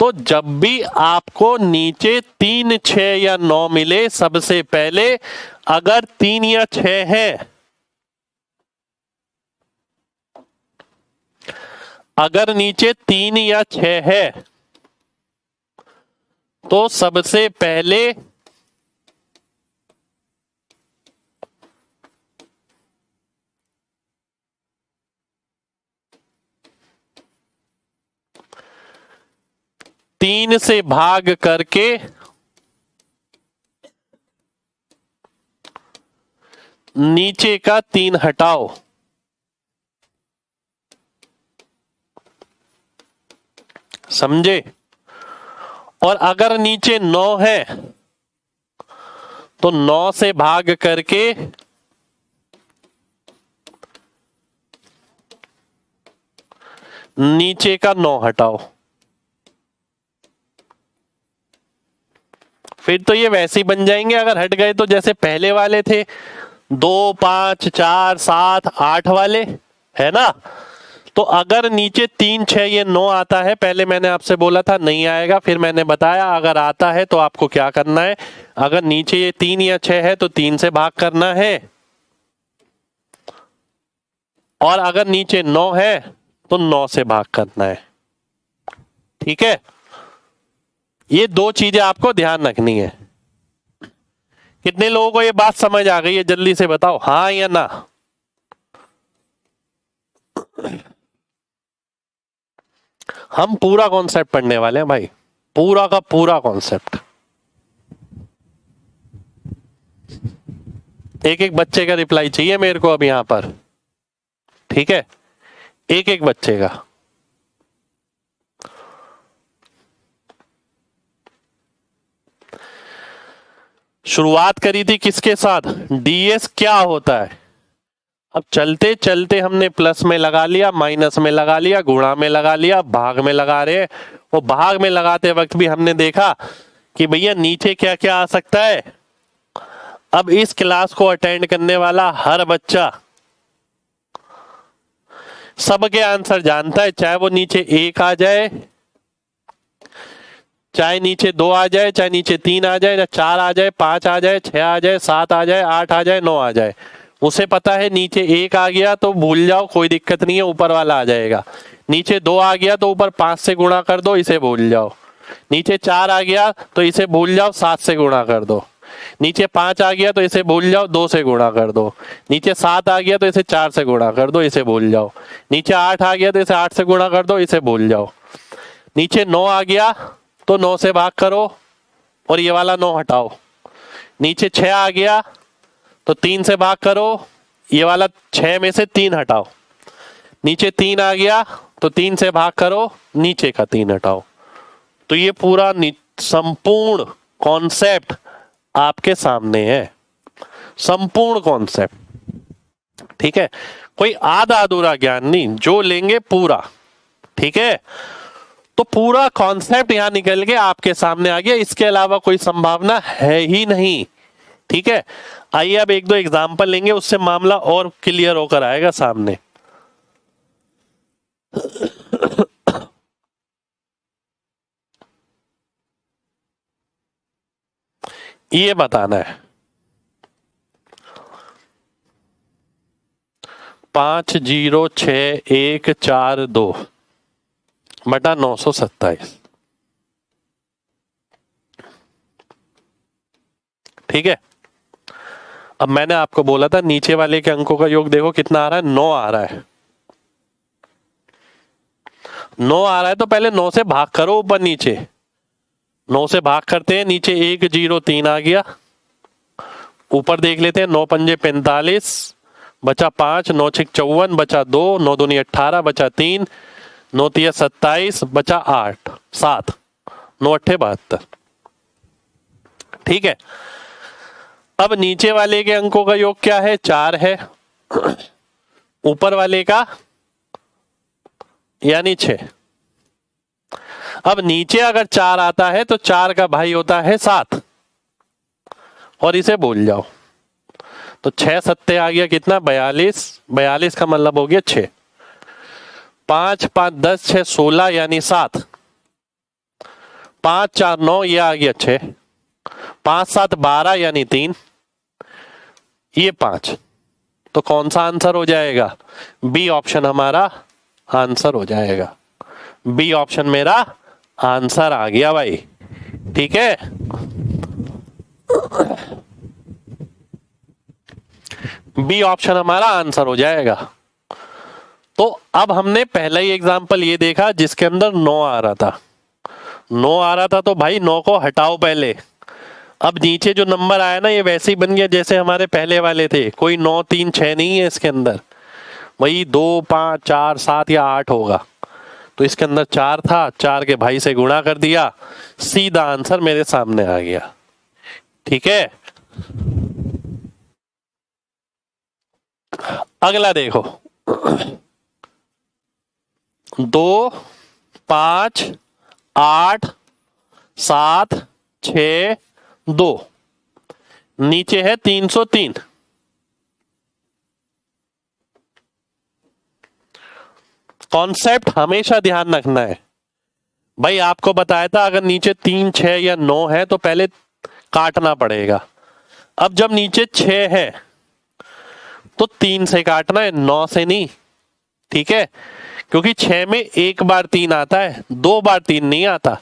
तो जब भी आपको नीचे 3, 6 या 9 मिले, सबसे पहले अगर 3 या 6 है, अगर नीचे 3 या 6 है तो सबसे पहले तीन से भाग करके नीचे का 3 हटाओ। समझे? और अगर नीचे 9 है तो 9 से भाग करके नीचे का 9 हटाओ। फिर तो ये वैसे ही बन जाएंगे। अगर हट गए तो जैसे पहले वाले थे, 2, 5, 4, 7, 8 वाले, है ना। तो अगर नीचे 3, 6 ये 9 आता है, पहले मैंने आपसे बोला था नहीं आएगा, फिर मैंने बताया अगर आता है तो आपको क्या करना है। अगर नीचे ये 3 या 6 है तो 3 से भाग करना है, और अगर नीचे 9 है तो 9 से भाग करना है। ठीक है, ये 2 चीजें आपको ध्यान रखनी है। कितने लोगों को ये बात समझ आ गई है? जल्दी से बताओ, हाँ या ना। हम पूरा कॉन्सेप्ट पढ़ने वाले हैं भाई, पूरा का पूरा कॉन्सेप्ट। एक एक बच्चे का रिप्लाई चाहिए मेरे को अब यहां पर। ठीक है, एक एक बच्चे का। शुरुआत करी थी किसके साथ? डीएस क्या होता है। अब चलते चलते हमने प्लस में लगा लिया, माइनस में लगा लिया, गुणा में लगा लिया, भाग में लगा रहे। वो भाग में लगाते वक्त भी हमने देखा कि भैया नीचे क्या क्या आ सकता है। अब इस क्लास को अटेंड करने वाला हर बच्चा सबके आंसर जानता है, चाहे वो नीचे 1 आ जाए, चाहे नीचे 2 आ जाए, चाहे नीचे 3 आ जाए, चाहे 4 आ जाए, 5 आ जाए, 6 आ जाए, 7 आ जाए, 8 आ जाए, 9 आ जाए। उसे पता है नीचे 1 आ गया तो भूल जाओ, कोई दिक्कत नहीं है, ऊपर वाला आ जाएगा। नीचे 2 आ गया तो ऊपर 5 से गुणा कर दो, इसे भूल जाओ। नीचे 4 आ गया तो इसे भूल जाओ, 7 से गुणा कर दो। नीचे 5 आ गया तो इसे भूल जाओ, 2 से गुणा कर दो। नीचे 7 आ गया तो इसे 4 से गुणा कर दो, इसे भूल जाओ। नीचे 8 आ गया तो इसे 8 से गुणा कर दो, इसे भूल जाओ। नीचे 9 आ गया तो 9 से भाग करो और ये वाला 9 हटाओ। नीचे 6 आ गया तो 3 से भाग करो, ये वाला 6 में से 3 हटाओ। नीचे 3 आ गया तो 3 से भाग करो, नीचे का 3 हटाओ। तो ये पूरा संपूर्ण कॉन्सेप्ट आपके सामने है, संपूर्ण कॉन्सेप्ट। ठीक है, कोई आधा अधूरा ज्ञान नहीं, जो लेंगे पूरा। ठीक है, तो पूरा कॉन्सेप्ट यहां निकल के आपके सामने आ गया, इसके अलावा कोई संभावना है ही नहीं। ठीक है, आइए अब 1-2 एग्जांपल लेंगे, उससे मामला और क्लियर होकर आएगा सामने। ये बताना है। 506142 बटा 927। ठीक है। अब मैंने आपको बोला था नीचे वाले के अंकों का योग देखो कितना आ रहा है, 9 आ रहा है। 9 आ रहा है तो पहले 9 से भाग करो ऊपर नीचे। 9 से भाग करते हैं, नीचे 103 आ गया। ऊपर देख लेते हैं, 9 पंजे 45 बचा 5, 9 छक 54 बचा 2, 9 दूनी 18 बचा 3, 9 तिया 27 बचा 8 7, 9 अट्ठे 72। ठीक है। अब नीचे वाले के अंकों का योग क्या है, 4 है। ऊपर वाले का यानी 6। अब नीचे अगर 4 आता है तो 4 का भाई होता है 7 और इसे भूल जाओ। तो 6 सत्ते आ गया कितना, 42। 42 का मतलब हो गया 6। 5 5 10 6 16 यानी 7। 5 4 9 ये आ गया 6। 5 7 12 यानी 3, ये 5। तो कौन सा आंसर हो जाएगा, बी ऑप्शन हमारा आंसर हो जाएगा। बी ऑप्शन मेरा आंसर आ गया भाई। ठीक है। बी ऑप्शन हमारा आंसर हो जाएगा। तो अब हमने पहला ही एग्जांपल ये देखा जिसके अंदर 9 आ रहा था। 9 आ रहा था तो भाई 9 को हटाओ पहले। अब नीचे जो नंबर आया ना ये वैसे ही बन गया जैसे हमारे पहले वाले थे। कोई 9 3 6 नहीं है इसके अंदर, वही 2 5 4 7 या 8 होगा। तो इसके अंदर 4 था, 4 के भाई से गुणा कर दिया, सीधा आंसर मेरे सामने आ गया। ठीक है। अगला देखो, 2 5 8 7 6 2, नीचे है 303। कॉन्सेप्ट हमेशा ध्यान रखना है भाई। आपको बताया था अगर नीचे 3 6 या 9 है तो पहले काटना पड़ेगा। अब जब नीचे 6 है तो 3 से काटना है, 9 से नहीं। ठीक है। क्योंकि 6 में एक बार 3 आता है, 2 बार 3 नहीं आता।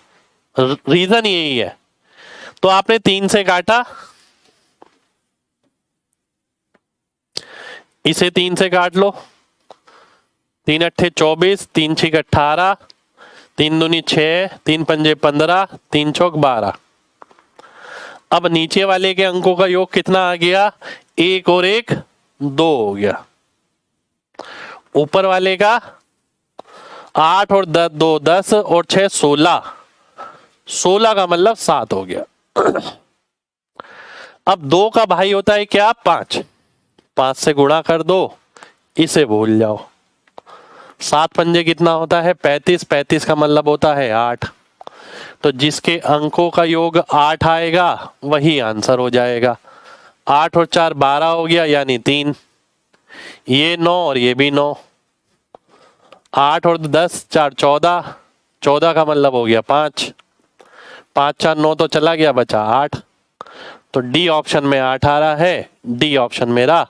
रीजन यही है। तो आपने 3 से काटा, इसे 3 से काट लो। 3 अट्ठे 24, 3 छिक 18, 3 दूनी 6, 3 पंजे 15, 3 चौक 12। अब नीचे वाले के अंकों का योग कितना आ गया, 1 और 1 2 हो गया। ऊपर वाले का 8 और 10 2 10 और 6 16, 16 का मतलब 7 हो गया। अब 2 का भाई होता है क्या, 5। 5 से गुणा कर दो, इसे भूल जाओ। 7 पंजे कितना होता है, 35। 35 का मतलब होता है 8। तो जिसके अंकों का योग 8 आएगा वही आंसर हो जाएगा। 8 और 4 12 हो गया यानी 3, ये 9 और ये भी 9। 8 और 10 4 14, 14 का मतलब हो गया 5। 5 4 9 तो चला गया, बचा 8। तो डी ऑप्शन में 8 आ रहा है, डी ऑप्शन मेरा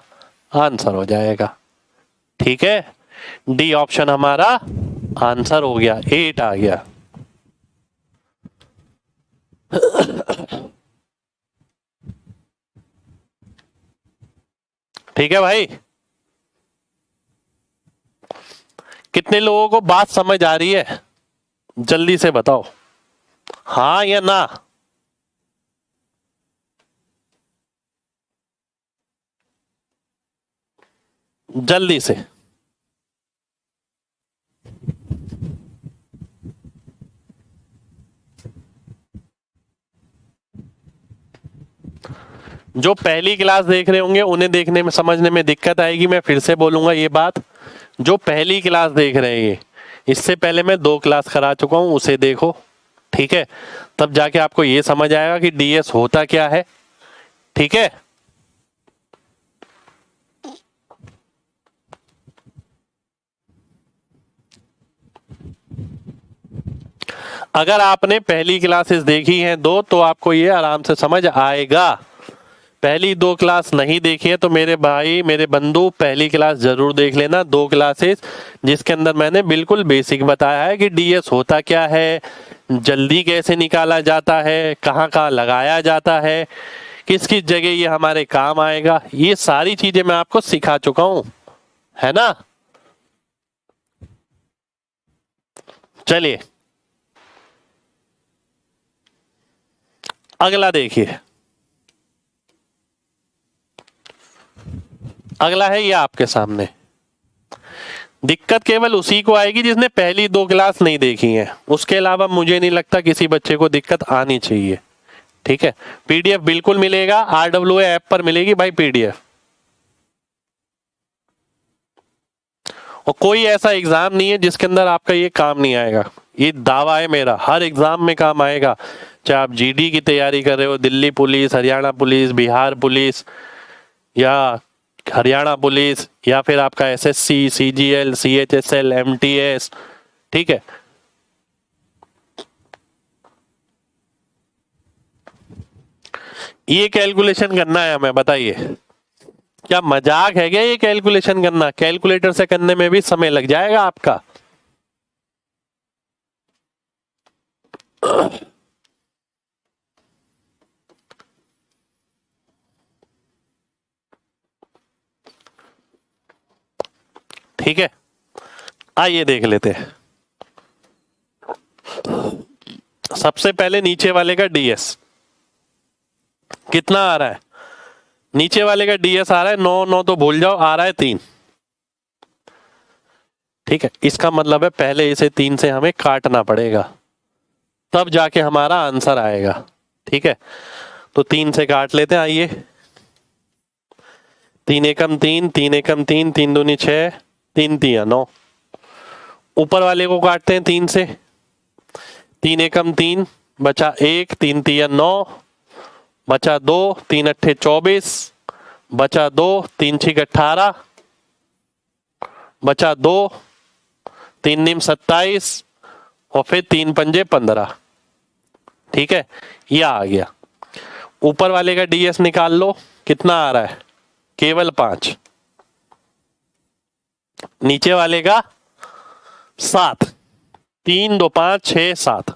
आंसर हो जाएगा। ठीक है। डी ऑप्शन हमारा आंसर हो गया, 8 आ गया। ठीक है भाई। कितने लोगों को बात समझ आ रही है, जल्दी से बताओ, हाँ या ना। जल्दी से। जो पहली क्लास देख रहे होंगे उन्हें देखने में समझने में दिक्कत आएगी। मैं फिर से बोलूंगा ये बात, जो पहली क्लास देख रहे हैं, इससे पहले मैं 2 क्लास करा चुका हूं, उसे देखो। ठीक है। तब जाके आपको ये समझ आएगा कि डीएस होता क्या है। ठीक है। अगर आपने पहली क्लासेस देखी हैं दो तो आपको ये आराम से समझ आएगा। पहली दो क्लास नहीं देखी है तो मेरे भाई मेरे बंधु पहली क्लास जरूर देख लेना, दो क्लासेस जिसके अंदर मैंने बिल्कुल बेसिक बताया है कि डीएस होता क्या है, जल्दी कैसे निकाला जाता है, कहाँ कहाँ लगाया जाता है, किस किस जगह ये हमारे काम आएगा, ये सारी चीजें मैं आपको सिखा चुका हूं, है ना। चलिए अगला देखिए, अगला है ये आपके सामने। दिक्कत केवल उसी को आएगी जिसने पहली दो क्लास नहीं देखी है, उसके अलावा मुझे नहीं लगता किसी बच्चे को दिक्कत आनी चाहिए। ठीक है, पीडीएफ बिल्कुल मिलेगा, आरडब्ल्यूए ऐप पर मिलेगी भाई पीडीएफ। और कोई ऐसा एग्जाम नहीं है जिसके अंदर आपका ये काम नहीं आएगा, ये दावा है मेरा, हर एग्जाम में काम आएगा। चाहे आप जीडी की तैयारी कर रहे हो, Delhi police, Haryana police, Bihar police या हरियाणा पुलिस, या फिर आपका एसएससी, सीजीएल, सीएचएसएल, एमटीएस, ठीक है। ये कैलकुलेशन करना है हमें, बताइए क्या मजाक है क्या ये कैलकुलेशन करना? कैलकुलेटर से करने में भी समय लग जाएगा आपका। ठीक है, आइए देख लेते हैं। सबसे पहले नीचे वाले का डीएस कितना आ रहा है? नीचे वाले का डीएस आ रहा है 9, 9 तो भूल जाओ, आ रहा है 3। ठीक है, इसका मतलब है पहले इसे 3 से हमें काटना पड़ेगा, तब जाके हमारा आंसर आएगा। ठीक है, तो 3 से काट लेते हैं, आइए। 3 एकम 3, 3 एकम 3, 3 दूनी 6, 3 तिया 9। ऊपर वाले को काटते हैं 3 से, 3 एकम 3 बचा 1, 3 तिया 9 बचा 2, 3 अट्ठे 24 बचा 2, 3 छिक 18 बचा 2, 3 नीम 27 और फिर 3 पंजे 15। ठीक है, यह आ गया। ऊपर वाले का डीएस निकाल लो, कितना आ रहा है? केवल 5। नीचे वाले का 7, 3 2 5 6 7।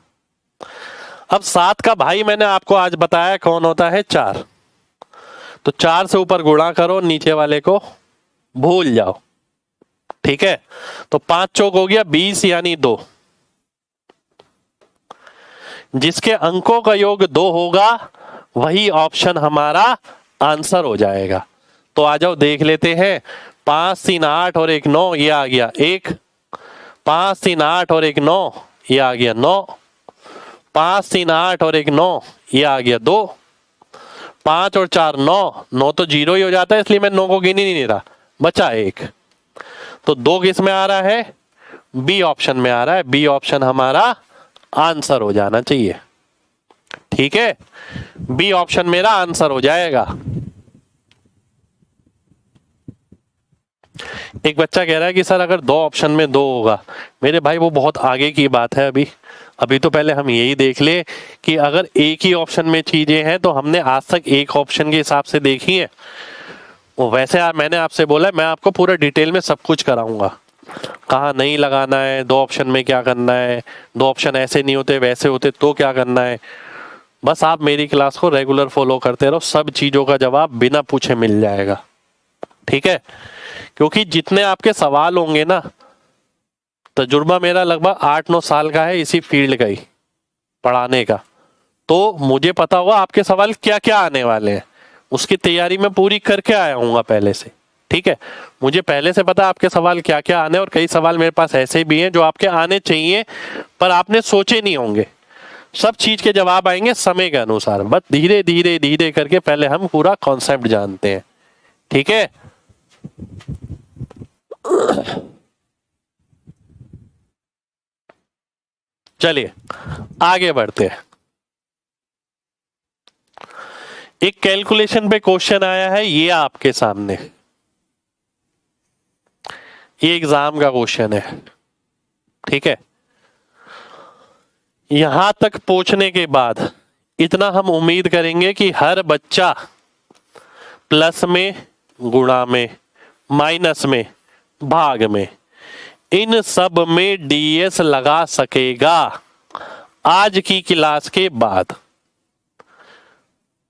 अब 7 का भाई मैंने आपको आज बताया कौन होता है? 4। तो 4 से ऊपर गुणा करो, नीचे वाले को भूल जाओ। ठीक है, तो 5 चौक हो गया 20 यानी 2। जिसके अंकों का योग 2 होगा वही ऑप्शन हमारा आंसर हो जाएगा। तो आ जाओ देख लेते हैं। 5 3 8 और 1 9, ये आ गया 1। 5 3 8 और 1 9, ये आ गया 9। 5 3 8 और 1 9, ये आ गया 2। 5 और 4 9, 9 तो 0 ही हो जाता है, इसलिए मैं 9 को गिन ही नहीं रहा, बचा 1। तो 2 किस में आ रहा है? बी ऑप्शन में आ रहा है। बी ऑप्शन हमारा आंसर हो जाना चाहिए। ठीक है, बी ऑप्शन मेरा आंसर हो जाएगा। एक बच्चा कह रहा है कि सर अगर 2 ऑप्शन में 2 होगा, मेरे भाई वो बहुत आगे की बात है। अभी तो पहले हम यही देख ले कि अगर एक ही ऑप्शन में चीजें हैं तो हमने आज तक एक ऑप्शन के हिसाब से देखी है। वो वैसे मैंने आपसे बोला मैं आपको पूरा डिटेल में सब कुछ कराऊंगा, कहाँ नहीं लगाना है, 2 ऑप्शन में क्या करना है, 2 ऑप्शन ऐसे नहीं होते वैसे होते तो क्या करना है। बस आप मेरी क्लास को रेगुलर फॉलो करते रहो, सब चीजों का जवाब बिना पूछे मिल जाएगा। ठीक है, क्योंकि जितने आपके सवाल होंगे ना, तजुर्बा मेरा लगभग 8-9 साल का है इसी फील्ड का ही पढ़ाने का, तो मुझे पता होगा आपके सवाल क्या क्या आने वाले हैं। उसकी तैयारी मैं पूरी करके आया हूँ पहले से। ठीक है, मुझे पहले से पता आपके सवाल क्या क्या आने, और कई सवाल मेरे पास ऐसे भी हैं जो आपके आने चाहिए पर आपने सोचे नहीं होंगे। सब चीज के जवाब आएंगे समय के अनुसार, बस धीरे धीरे धीरे करके पहले हम पूरा कॉन्सेप्ट जानते हैं। ठीक है, चलिए आगे बढ़ते हैं। एक कैलकुलेशन पे क्वेश्चन आया है, ये आपके सामने, ये एग्जाम का क्वेश्चन है। ठीक है, यहां तक पहुंचने के बाद इतना हम उम्मीद करेंगे कि हर बच्चा प्लस में, गुणा में, माइनस में, भाग में, इन सब में डीएस लगा सकेगा आज की क्लास के बाद।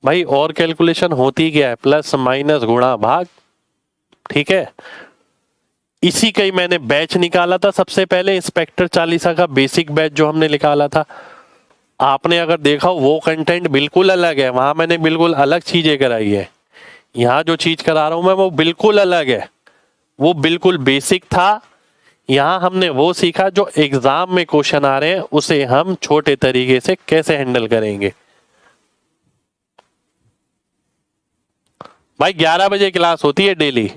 भाई और कैलकुलेशन होती क्या है, प्लस माइनस गुणा भाग, ठीक है। इसी का ही मैंने बैच निकाला था सबसे पहले, इंस्पेक्टर चालीसा का बेसिक बैच जो हमने निकाला था। आपने अगर देखा वो कंटेंट बिल्कुल अलग है, वहां मैंने बिल्कुल अलग चीजें कराई है। यहाँ जो चीज करा रहा हूं मैं वो बिल्कुल अलग है, वो बिल्कुल बेसिक था। यहाँ हमने वो सीखा जो एग्जाम में क्वेश्चन आ रहे हैं उसे हम छोटे तरीके से कैसे हैंडल करेंगे। भाई 11 बजे क्लास होती है डेली,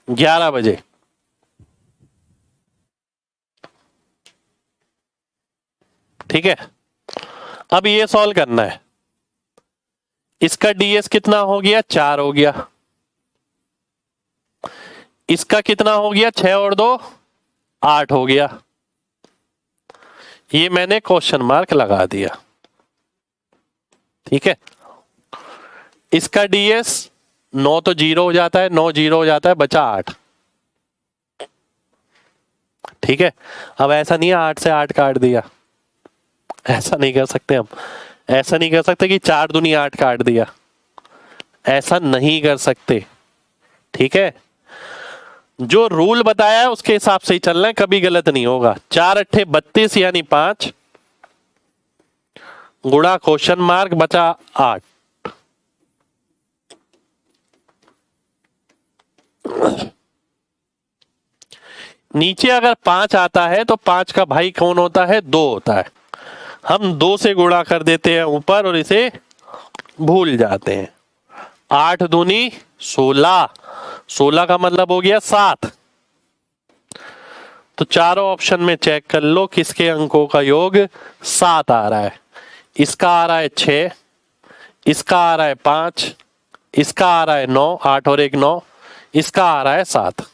11 बजे। ठीक है, अब ये सॉल्व करना है। इसका डीएस कितना हो गया, 4 हो गया। इसका कितना हो गया, 6 और 2 8 हो गया। ये मैंने क्वेश्चन मार्क लगा दिया। ठीक है, इसका डीएस 9 तो 0 हो जाता है, 9 0 हो जाता है, बचा 8। ठीक है, अब ऐसा नहीं है 8 से 8 काट दिया, ऐसा नहीं कर सकते हम। ऐसा नहीं कर सकते कि 4 दूनी 8 काट दिया, ऐसा नहीं कर सकते। ठीक है, जो रूल बताया है उसके हिसाब से ही चलना है, कभी गलत नहीं होगा। 4 अट्ठे 32 यानी 5 गुणा क्वेश्चन मार्क बचा 8। नीचे अगर 5 आता है तो 5 का भाई कौन होता है, 2 होता है। हम 2 से गुणा कर देते हैं ऊपर और इसे भूल जाते हैं। 8 दूनी 16, 16 का मतलब हो गया 7। तो चारों ऑप्शन में चेक कर लो किसके अंकों का योग 7 आ रहा है। इसका आ रहा है 6, इसका आ रहा है 5, इसका आ रहा है 9, 8 और 1 9, इसका आ रहा है 7।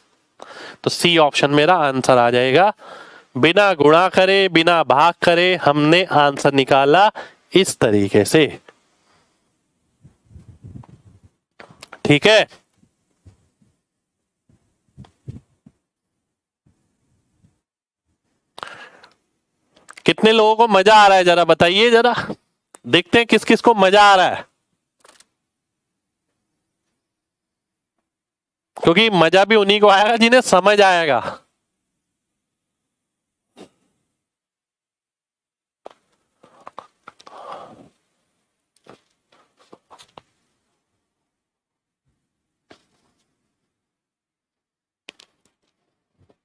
तो सी ऑप्शन मेरा आंसर आ जाएगा। बिना गुणा करे, बिना भाग करे हमने आंसर निकाला इस तरीके से। ठीक है, कितने लोगों को मजा आ रहा है जरा बताइए, जरा देखते हैं किस किस को मजा आ रहा है, क्योंकि मजा भी उन्हीं को आएगा जिन्हें समझ आएगा।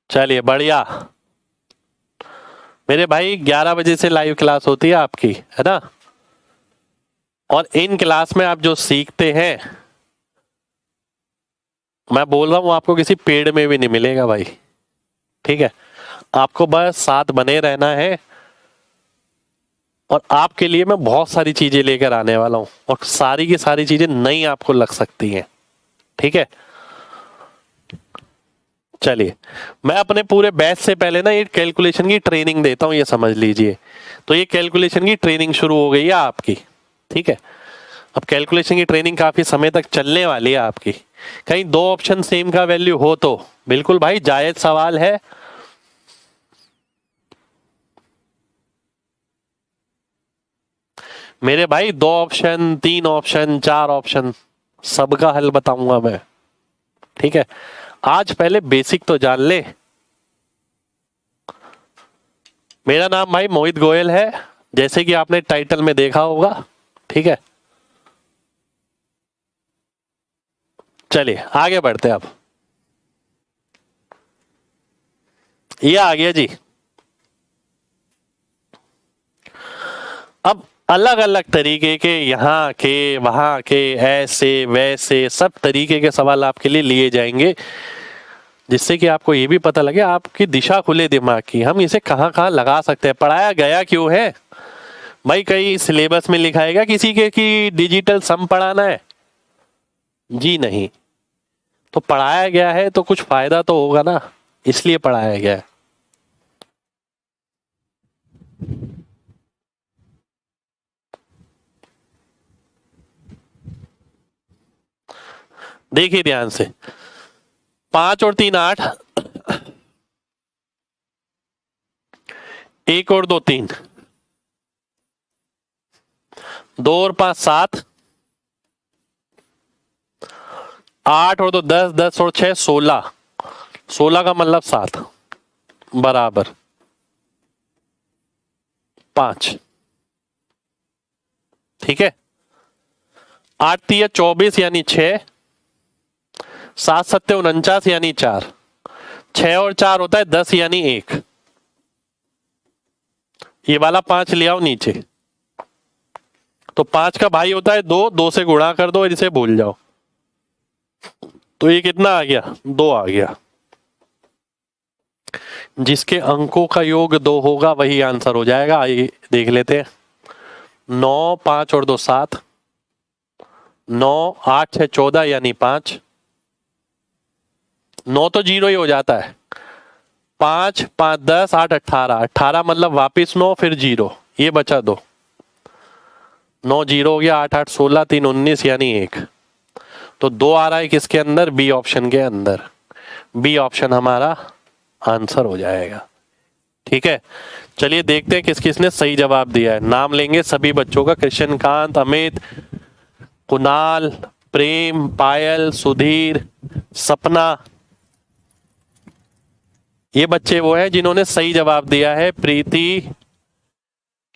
चलिए बढ़िया मेरे भाई, 11 बजे से लाइव क्लास होती है आपकी, है ना। और इन क्लास में आप जो सीखते हैं, मैं बोल रहा हूं आपको किसी पेड़ में भी नहीं मिलेगा भाई। ठीक है, आपको बस साथ बने रहना है और आपके लिए मैं बहुत सारी चीजें लेकर आने वाला हूं और सारी की सारी चीजें नई आपको लग सकती हैं। ठीक है, चलिए मैं अपने पूरे बैच से पहले ना ये कैलकुलेशन की ट्रेनिंग देता हूं, ये समझ लीजिए। तो ये कैलकुलेशन की ट्रेनिंग शुरू हो गई है आपकी। ठीक है, अब कैलकुलेशन की ट्रेनिंग काफी समय तक चलने वाली है आपकी। कहीं 2 ऑप्शन सेम का वैल्यू हो तो बिल्कुल भाई जायज सवाल है। मेरे भाई 2 ऑप्शन, 3 ऑप्शन, 4 ऑप्शन, सबका हल बताऊंगा मैं। ठीक है, आज पहले बेसिक तो जान ले। मेरा नाम भाई मोहित गोयल है, जैसे कि आपने टाइटल में देखा होगा। ठीक है, चलिए आगे बढ़ते हैं। अब ये आ गया जी। अब अलग अलग तरीके के, यहाँ के वहां के, ऐसे वैसे सब तरीके के सवाल आपके लिए लिए जाएंगे, जिससे कि आपको ये भी पता लगे, आपकी दिशा खुले दिमाग की, हम इसे कहाँ कहाँ लगा सकते हैं, पढ़ाया गया क्यों है। भाई कहीं सिलेबस में लिखाएगा किसी के कि डिजिटल सम पढ़ाना है? जी नहीं। तो पढ़ाया गया है तो कुछ फायदा तो होगा ना, इसलिए पढ़ाया गया है। देखिए ध्यान से, 5 और 3 8, 1 और 2 3, 2 और 5 7, 8 और 2 10, 10 और 6 16, 16 का मतलब 7 बराबर 5। ठीक है, 8 3 24 यानी 6, 7 7 49 यानी 4, 6 और 4 होता है 10 यानी 1। ये वाला 5 ले आओ नीचे, तो 5 का भाई होता है 2, 2 से गुणा कर दो और इसे भूल जाओ, तो ये कितना आ गया, 2 आ गया। जिसके अंकों का योग 2 होगा वही आंसर हो जाएगा। आइए देख लेते हैं। 9 5 और 2 7, 9 8 6 14 यानी 5, 9 तो 0 ही हो जाता है, 5 5 10 8 18, 18 मतलब वापिस 9 फिर 0, ये बचा 2, 9 0 हो गया, 8 8 16 3 19 यानी 1, तो 2 आ रहा है किसके अंदर, बी ऑप्शन के अंदर। बी ऑप्शन हमारा आंसर हो जाएगा। ठीक है, चलिए देखते हैं किस किसने सही जवाब दिया है। नाम लेंगे सभी बच्चों का, कृष्णकांत, अमित, कुणाल, प्रेम, पायल, सुधीर, सपना, ये बच्चे वो हैं जिन्होंने सही जवाब दिया है। प्रीति,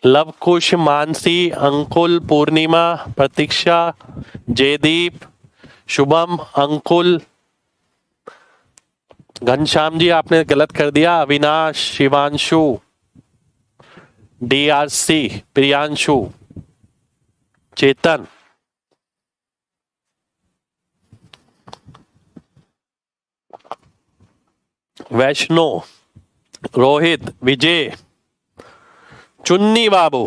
लवकुश, मानसी, अंकुल, पूर्णिमा, प्रतीक्षा, जयदीप, शुभम, अंकुल, घनश्याम जी आपने गलत कर दिया, अविनाश, शिवांशु, DRC, प्रियांशु, चेतन, वैष्णो, रोहित, विजय, चुन्नी बाबू,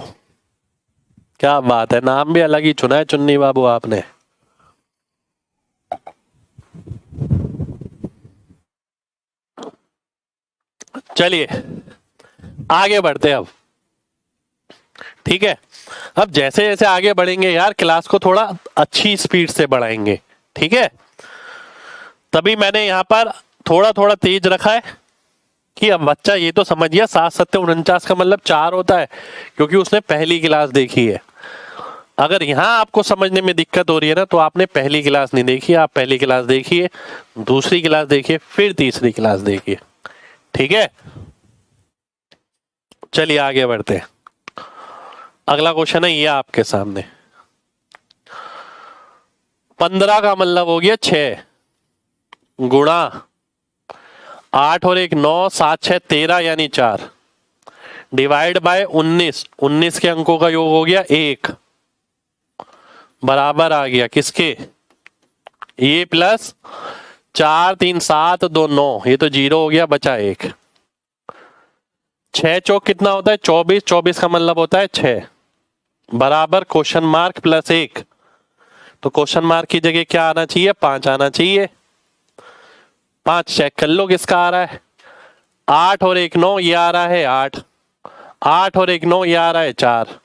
क्या बात है, नाम भी अलग ही चुना है चुन्नी बाबू आपने। चलिए आगे बढ़ते हैं अब। ठीक है, अब जैसे जैसे आगे बढ़ेंगे यार क्लास को थोड़ा अच्छी स्पीड से बढ़ाएंगे। ठीक है, तभी मैंने यहां पर थोड़ा थोड़ा तेज रखा है कि अब बच्चा ये तो समझ गया 7 7 49 का मतलब 4 होता है, क्योंकि उसने पहली क्लास देखी है। अगर यहां आपको समझने में दिक्कत हो रही है ना, तो आपने पहली क्लास नहीं देखी, आप पहली क्लास देखिए, दूसरी क्लास देखिए, फिर तीसरी क्लास देखिए। ठीक है, चलिए आगे बढ़ते हैं। अगला क्वेश्चन है ये आपके सामने। 15 का मतलब हो गया 6 गुणा 8 और 1 9, 7 6 13 यानी 4, डिवाइड बाय 19, 19 के अंकों का योग हो गया 1, बराबर आ गया किसके, ये प्लस 4 3 7 2 9, ये तो 0 हो गया, बचा 1। 6 चौक कितना होता है 24, 24 का मतलब होता है 6, बराबर क्वेश्चन मार्क प्लस 1, तो क्वेश्चन मार्क की जगह क्या आना चाहिए, 5 आना चाहिए। 5 चेक कर लो किसका आ रहा है, 8 और 1 9, ये आ रहा है 8, 8 और 1 9, ये आ रहा है 4,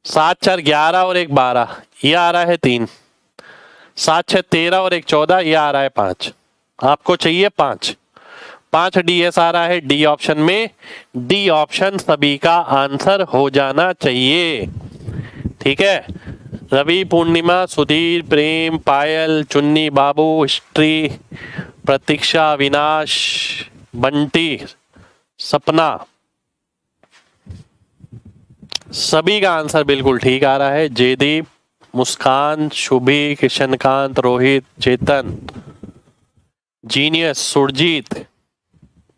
7 4 11 और 1 12, ये आ रहा है 3, 7 6 13 और 1 14, ये आ रहा है 5। आपको चाहिए 5, 5 DS आ रहा है डी ऑप्शन में। डी ऑप्शन सभी का आंसर हो जाना चाहिए। ठीक है, रवि, पूर्णिमा, सुधीर, प्रेम, पायल, चुन्नी बाबू, हिस्ट्री, प्रतीक्षा, विनाश, बंटी, सपना, सभी का आंसर बिल्कुल ठीक आ रहा है। जयदीप, मुस्कान, शुभी, कृष्णकांत, रोहित, चेतन, जीनियस, सुरजीत,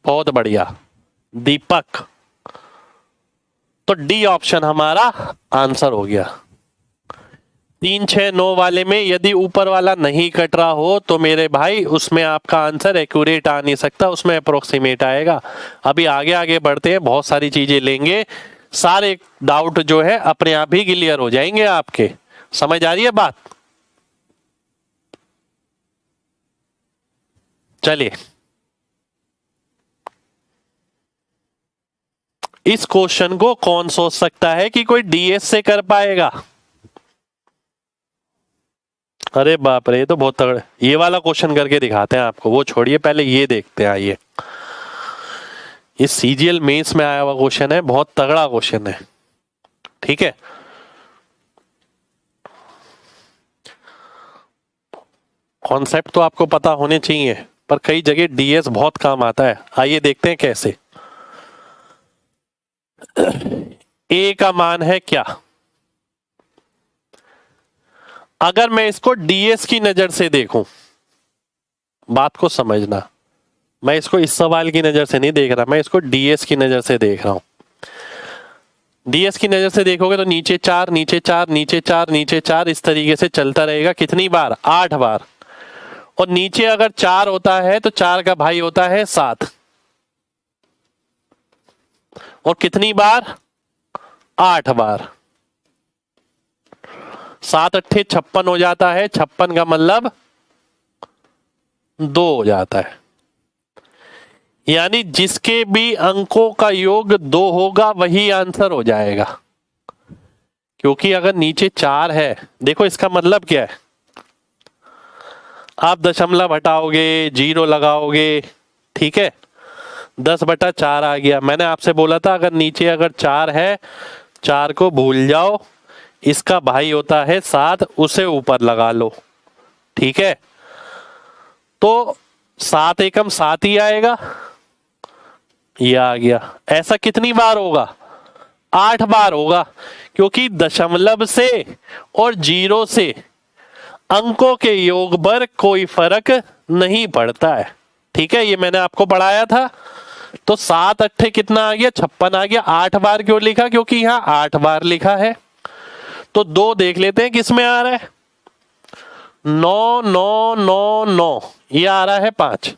बहुत बढ़िया, दीपक, तो डी ऑप्शन हमारा आंसर हो गया। 3 6 9 वाले में यदि ऊपर वाला नहीं कट रहा हो तो मेरे भाई उसमें आपका आंसर एक्यूरेट आ नहीं सकता, उसमें अप्रोक्सीमेट आएगा। अभी आगे आगे बढ़ते हैं, बहुत सारी चीजें लेंगे, सारे डाउट जो है अपने आप ही क्लियर हो जाएंगे आपके। समझ आ रही है बात? चलिए, इस क्वेश्चन को कौन सोच सकता है कि कोई DS से कर पाएगा? अरे बाप रे, ये तो बहुत तगड़ा। ये वाला क्वेश्चन करके दिखाते हैं आपको, वो छोड़िए, पहले ये देखते हैं। आइए, ये सीजीएल मेंस में आया हुआ क्वेश्चन है, बहुत तगड़ा क्वेश्चन है। ठीक है, कॉन्सेप्ट तो आपको पता होने चाहिए, पर कई जगह डीएस बहुत काम आता है। आइए देखते हैं कैसे। ए का मान है क्या? अगर मैं इसको डीएस की नजर से देखूं, बात को समझना, मैं इसको इस सवाल की नजर से नहीं देख रहा, मैं इसको डीएस की नजर से देख रहा हूं। डीएस की नजर से देखोगे तो नीचे 4, नीचे 4, नीचे 4, नीचे 4, इस तरीके से चलता रहेगा। कितनी बार? 8 बार। और नीचे अगर 4 होता है तो 4 का भाई होता है 7। और कितनी बार? 8 बार। 7 अट्ठे 56 हो जाता है, 56 का मतलब 2 हो जाता है। यानी जिसके भी अंकों का योग 2 होगा वही आंसर हो जाएगा। क्योंकि अगर नीचे 4 है, देखो इसका मतलब क्या है, आप दशमलव हटाओगे, 0 लगाओगे, ठीक है, 10/4 आ गया। मैंने आपसे बोला था अगर नीचे अगर 4 है, 4 को भूल जाओ, इसका भाई होता है 7, उसे ऊपर लगा लो। ठीक है, तो 7 एकम 7 ही आएगा, ये आ गया। ऐसा कितनी बार होगा? 8 बार होगा, क्योंकि दशमलव से और 0 से अंकों के योग पर कोई फर्क नहीं पड़ता है। ठीक है, ये मैंने आपको पढ़ाया था। तो 7 अट्ठे कितना आ गया? 56 आ गया। 8 बार क्यों लिखा? क्योंकि यहां 8 बार लिखा है। तो 2 देख लेते हैं किस में आ रहा है। 9 9 9 9, ये आ रहा है 5।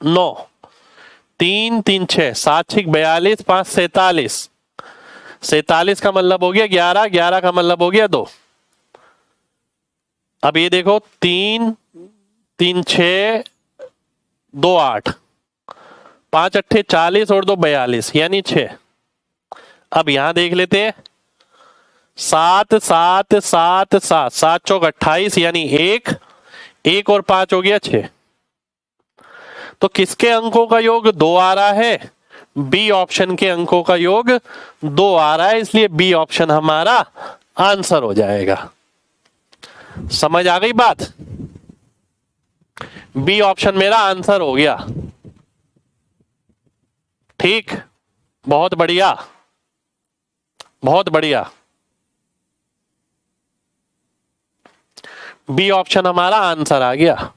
9 3 3 6 7 6 42, 5 47। 47 का मतलब हो गया 11, 11 का मतलब हो गया 2। अब ये देखो, 3 3 6 2 8, 5 अट्ठे 40 और 2 42, यानी 6। अब यहां देख लेते हैं, 7 7 7 7, 7 चौक 28, यानी 1, 1 और 5 हो गया 6। तो किसके अंकों का योग 2 आ रहा है? बी ऑप्शन के अंकों का योग 2 आ रहा है, इसलिए बी ऑप्शन हमारा आंसर हो जाएगा। समझ आ गई बात? बी ऑप्शन मेरा आंसर हो गया। ठीक, बहुत बढ़िया, बहुत बढ़िया। बी ऑप्शन हमारा आंसर आ गया।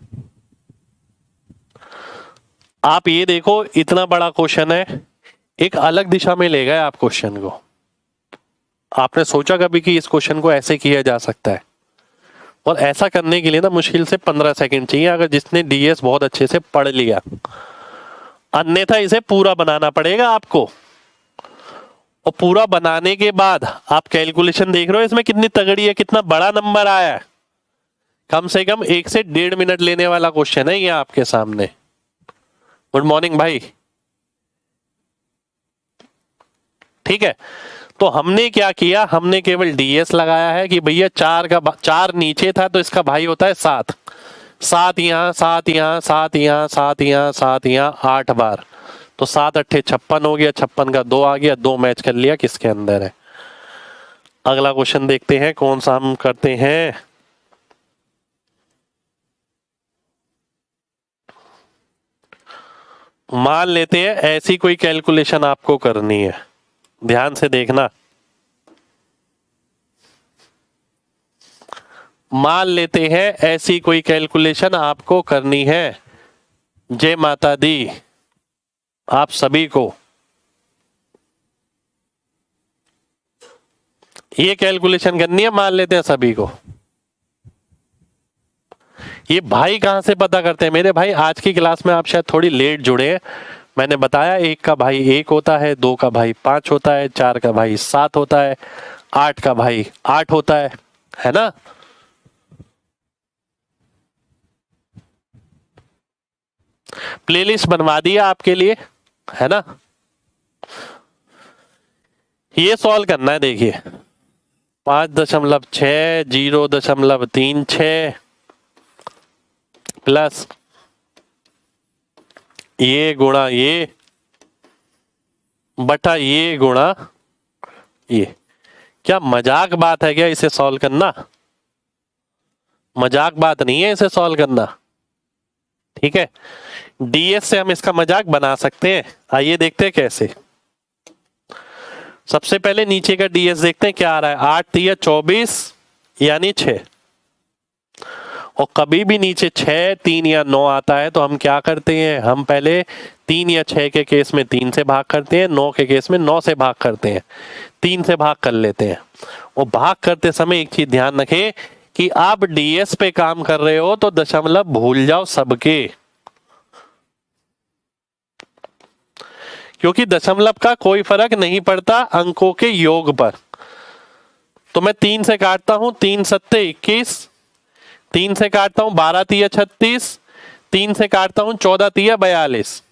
आप ये देखो, इतना बड़ा क्वेश्चन है, एक अलग दिशा में ले गए आप क्वेश्चन को। आपने सोचा कभी कि इस क्वेश्चन को ऐसे किया जा सकता है? और ऐसा करने के लिए ना मुश्किल से 15 सेकंड चाहिए, अगर जिसने डीएस बहुत अच्छे से पढ़ लिया। अन्यथा इसे पूरा बनाना पड़ेगा आपको। और पूरा बनाने के बाद आप कैलकुलेशन देख रहे हो इसमें कितनी तगड़ी है, कितना बड़ा नंबर आया है। कम से कम 1 से 1.5 मिनट लेने वाला क्वेश्चन है ये आपके सामने। गुड मॉर्निंग भाई। ठीक है, तो हमने क्या किया, हमने केवल डीएस लगाया है कि भैया 4 नीचे था तो इसका भाई होता है 7। 7 यहाँ, 7 यहाँ, 7 यहाँ, 7 यहाँ, 7 यहाँ, 8 बार। तो 7 अट्ठे 56 हो गया, 56 का 2 आ गया, 2 मैच कर लिया किसके अंदर है। अगला क्वेश्चन देखते हैं कौन सा हम करते हैं। मान लेते हैं ऐसी कोई कैलकुलेशन आपको करनी है, ध्यान से देखना। मान लेते हैं ऐसी कोई कैलकुलेशन आपको करनी है। जय माता दी आप सभी को। ये कैलकुलेशन करनी है, मान लेते हैं सभी को। ये भाई कहां से पता करते हैं मेरे भाई? आज की क्लास में आप शायद थोड़ी लेट जुड़े हैं। मैंने बताया 1 का भाई 1 होता है, 2 का भाई 5 होता है, 4 का भाई 7 होता है, 8 का भाई 8 होता है ना? प्लेलिस्ट बनवा दिया आपके लिए, है ना? ये सॉल्व करना है। देखिए 5.6 0.36 प्लस ये गुणा ये बटा ये गुणा ये। क्या मजाक बात है क्या इसे सॉल्व करना? मजाक बात नहीं है इसे सॉल्व करना। ठीक है, डीएस से हम इसका मजाक बना सकते हैं। आइए देखते हैं कैसे। सबसे पहले नीचे का डीएस देखते हैं क्या आ रहा है। 8 3 24 यानी 6। और कभी भी नीचे 6 3 या 9 आता है तो हम क्या करते हैं, हम पहले 3 या 6 के केस में 3 से भाग करते हैं, 9 के केस में 9 से भाग करते हैं, 3 से भाग कर लेते हैं। और भाग करते समय एक चीज ध्यान रखें कि आप डीएस पे काम कर रहे हो तो दशमलव भूल जाओ सबके, क्योंकि दशमलव का कोई फर्क नहीं पड़ता अंकों के योग पर। तो मैं 3 से काटता हूं, 3 सत्ते 21, 3 से काटता हूं 12 3 36, 3 से काटता हूं 14 3 42।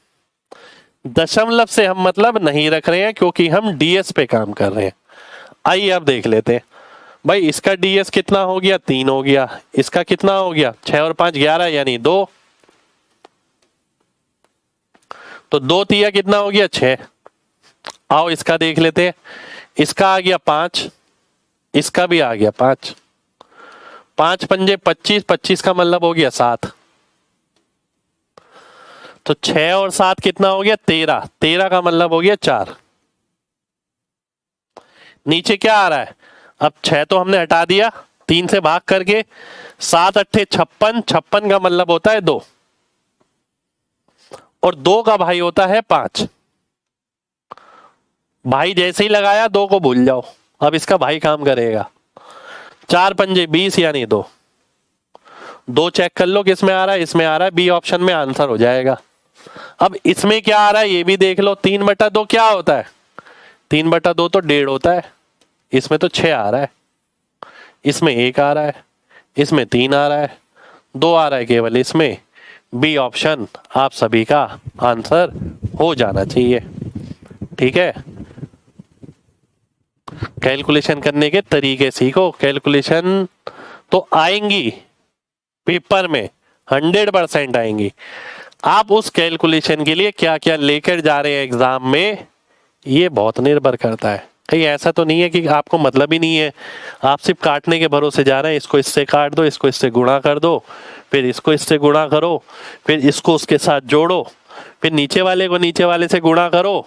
दशमलव से हम मतलब नहीं रख रहे हैं क्योंकि हम डीएस पे काम कर रहे हैं। आइए अब देख लेते हैं। भाई इसका डीएस कितना हो गया, 3 हो गया। इसका कितना हो गया, 6 और 5 11 यानी 2। तो 2 तिया कितना हो गया, 6। आओ इसका देख लेते हैं। इसका आ गया 5, इसका भी आ गया 5। 5 पंजे 25, 25 का मतलब हो गया 7। तो 6 और 7 कितना हो गया, 13। 13 का मतलब हो गया 4। नीचे क्या आ रहा है, अब 6 तो हमने हटा दिया 3 से भाग करके। 7 8 56, 56 का मतलब होता है 2, और 2 का भाई होता है 5। भाई जैसे ही लगाया 2 को भूल जाओ, अब इसका भाई काम करेगा। 4 पंजे 20 यानी 2। 2 चेक कर लो किसमें आ रहा है, इसमें आ रहा है, बी ऑप्शन में आंसर हो जाएगा। अब इसमें क्या आ रहा है ये भी देख लो। 3/2 क्या होता है, 3/2 तो 1.5 होता है। इसमें तो 6 आ रहा है, इसमें 1 आ रहा है, इसमें 3 आ रहा है, 2 आ रहा है केवल इसमें। बी ऑप्शन आप सभी का आंसर हो जाना चाहिए। ठीक है, कैलकुलेशन करने के तरीके सीखो। कैलकुलेशन तो आएंगी पेपर में, 100% आएंगी। आप उस कैलकुलेशन के लिए क्या क्या लेकर जा रहे हैं एग्जाम में, ये बहुत निर्भर करता है। कहीं ऐसा तो नहीं है कि आपको मतलब ही नहीं है, आप सिर्फ काटने के भरोसे जा रहे हैं। इसको इससे काट दो, इसको इससे गुणा कर दो, फिर इसको इससे गुणा करो, फिर इसको उसके साथ जोड़ो, फिर नीचे वाले को नीचे वाले से गुणा करो,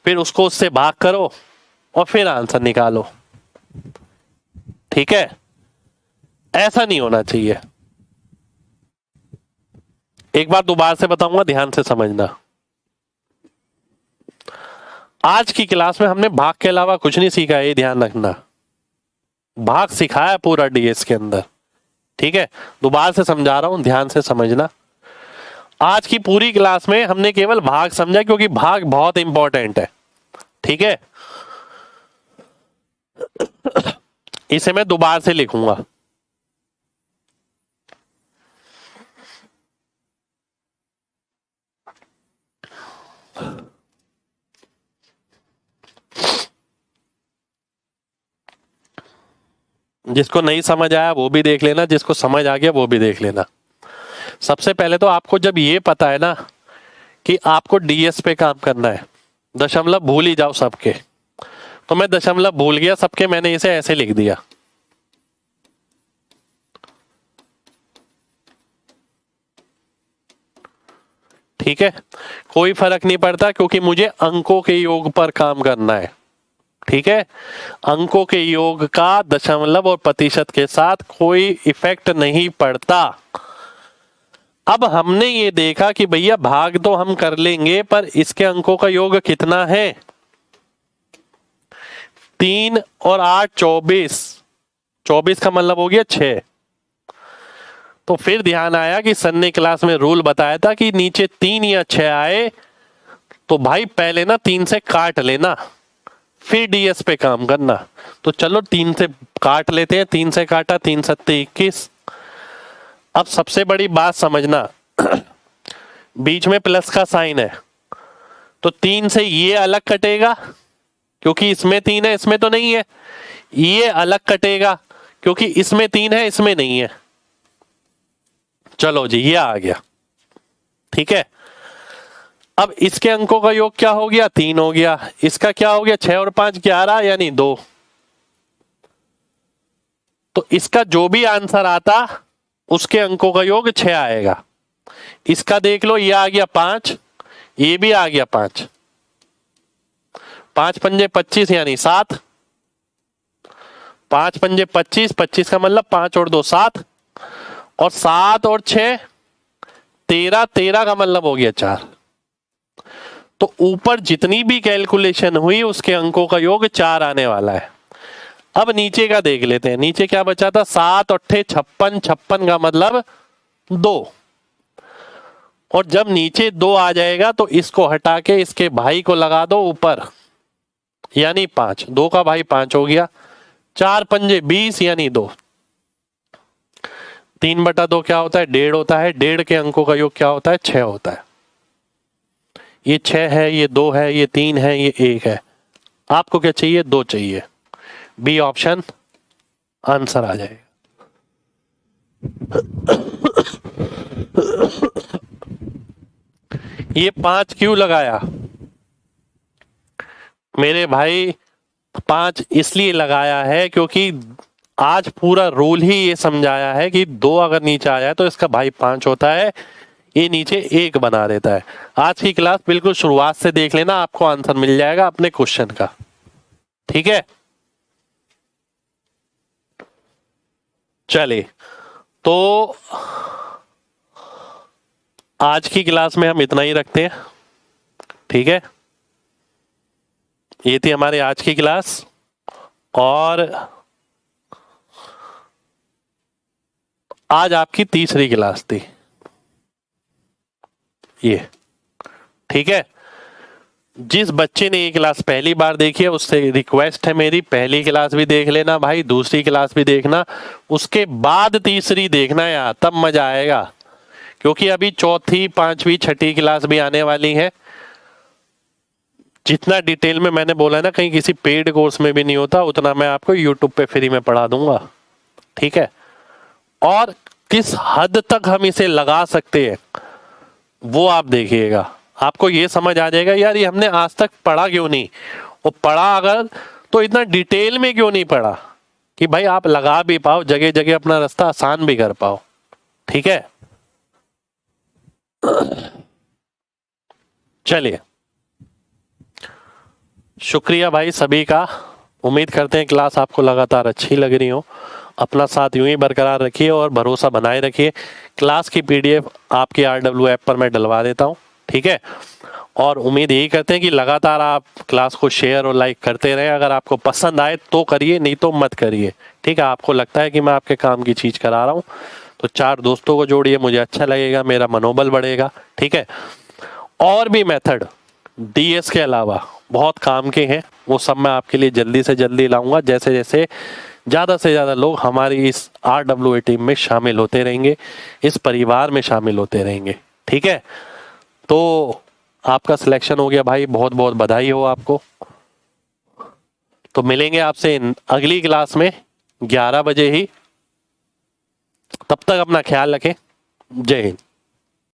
फिर उसको उससे भाग करो और फिर आंसर निकालो। ठीक है, ऐसा नहीं होना चाहिए। एक बार दोबारा से बताऊंगा, ध्यान से समझना। आज की क्लास में हमने भाग के अलावा कुछ नहीं सीखा, ये ध्यान रखना। भाग सिखाया पूरा डीएस के अंदर। ठीक है, दोबारा से समझा रहा हूं, ध्यान से समझना। आज की पूरी क्लास में हमने केवल भाग समझा, क्योंकि भाग बहुत इंपॉर्टेंट है। ठीक है, इसे मैं दोबारा से लिखूंगा। जिसको नहीं समझ आया वो भी देख लेना, जिसको समझ आ गया वो भी देख लेना। सबसे पहले तो आपको जब ये पता है ना कि आपको डीएस पे काम करना है, दशमलव भूल ही जाओ सबके। तो मैं दशमलव भूल गया सबके, मैंने इसे ऐसे लिख दिया। ठीक है, कोई फर्क नहीं पड़ता क्योंकि मुझे अंकों के योग पर काम करना है। ठीक है, अंकों के योग का दशमलव और प्रतिशत के साथ कोई इफेक्ट नहीं पड़ता। अब हमने ये देखा कि भैया भाग तो हम कर लेंगे, पर इसके अंकों का योग कितना है, 3 और 8 24। 24 का मतलब हो गया 6। तो फिर ध्यान आया कि सर ने क्लास में रूल बताया था कि नीचे 3 या 6 आए तो भाई पहले ना 3 से काट लेना, फिर डीएस पे काम करना। तो चलो 3 से काट लेते हैं। 3 से काटा, 3 सत्ते 21। अब सबसे बड़ी बात समझना, बीच में प्लस का साइन है, तो 3 से ये अलग कटेगा क्योंकि इसमें 3 है, इसमें तो नहीं है। ये अलग कटेगा क्योंकि इसमें 3 है, इसमें नहीं है। चलो जी, ये आ गया। ठीक है, अब इसके अंकों का योग क्या हो गया? 3 हो गया। इसका क्या हो गया? 6 और 5 11 यानी 2। तो इसका जो भी आंसर आता उसके अंकों का योग 6 आएगा। इसका देख लो, ये आ गया 5, ये भी आ गया 5, 5 पंजे 25 यानी 7, 5 पंजे 25, 25 का मतलब 5 और 2 7, और 7 और 6 13, 13 का मतलब हो गया 4। तो ऊपर जितनी भी कैलकुलेशन हुई उसके अंकों का योग 4 आने वाला है। अब नीचे का देख लेते हैं। नीचे क्या बचा था? 7 8 56, 56 का मतलब 2। और जब नीचे 2 आ जाएगा तो इसको हटा के इसके भाई को लगा दो ऊपर, यानी 5। 2 का भाई 5 हो गया। 4 पंजे 20 यानी 2। 3/2 क्या होता है? 1.5 होता है। 1.5 के अंकों का योग क्या होता है? 6 होता है। ये 6 है, ये 2 है, ये 3 है, ये 1 है। आपको क्या चाहिए? 2 चाहिए। बी ऑप्शन आंसर आ जाएगा। ये 5 क्यों लगाया मेरे भाई? 5 इसलिए लगाया है क्योंकि आज पूरा रूल ही ये समझाया है कि 2 अगर नीचे आ जाए तो इसका भाई 5 होता है, ये नीचे 1 बना देता है। आज की क्लास बिल्कुल शुरुआत से देख लेना, आपको आंसर मिल जाएगा अपने क्वेश्चन का। ठीक है, चलिए तो आज की क्लास में हम इतना ही रखते हैं। ठीक है, ये थी हमारी आज की क्लास, और आज आपकी तीसरी क्लास थी ये। ठीक है, जिस बच्चे ने ये क्लास पहली बार देखी है उससे रिक्वेस्ट है मेरी, पहली क्लास भी देख लेना भाई, दूसरी क्लास भी देखना, उसके बाद तीसरी देखना यार, तब मजा आएगा। क्योंकि अभी चौथी, पांचवी, छठी क्लास भी आने वाली है। जितना डिटेल में मैंने बोला ना, कहीं किसी पेड कोर्स में भी नहीं होता, उतना मैं आपको यूट्यूब पे फ्री में पढ़ा दूंगा। ठीक है, और किस हद तक हम इसे लगा सकते हैं वो आप देखिएगा, आपको ये समझ आ जाएगा यार ये हमने आज तक पढ़ा क्यों नहीं, और पढ़ा अगर तो इतना डिटेल में क्यों नहीं पढ़ा, कि भाई आप लगा भी पाओ, जगह जगह अपना रास्ता आसान भी कर पाओ। ठीक है, चलिए शुक्रिया भाई सभी का। उम्मीद करते हैं क्लास आपको लगातार अच्छी लग रही हो। अपना साथ यूं ही बरकरार रखिए और भरोसा बनाए रखिए। क्लास की पीडीएफ आपके RW ऐप पर मैं डलवा देता हूं। ठीक है, और उम्मीद यही करते हैं कि लगातार आप क्लास को शेयर और लाइक करते रहें। अगर आपको पसंद आए तो करिए, नहीं तो मत करिए। ठीक है, आपको लगता है कि मैं आपके काम की चीज़ करा रहा हूँ तो 4 दोस्तों को जोड़िए, मुझे अच्छा लगेगा, मेरा मनोबल बढ़ेगा। ठीक है, और भी मेथड DS के अलावा बहुत काम के हैं, वो सब मैं आपके लिए जल्दी से जल्दी लाऊंगा, जैसे जैसे ज़्यादा से ज़्यादा लोग हमारी इस RWA टीम में शामिल होते रहेंगे, इस परिवार में शामिल होते रहेंगे। ठीक है, तो आपका सिलेक्शन हो गया भाई, बहुत बहुत बधाई हो आपको। तो मिलेंगे आपसे अगली क्लास में 11 बजे ही। तब तक अपना ख्याल रखें। जय हिंद।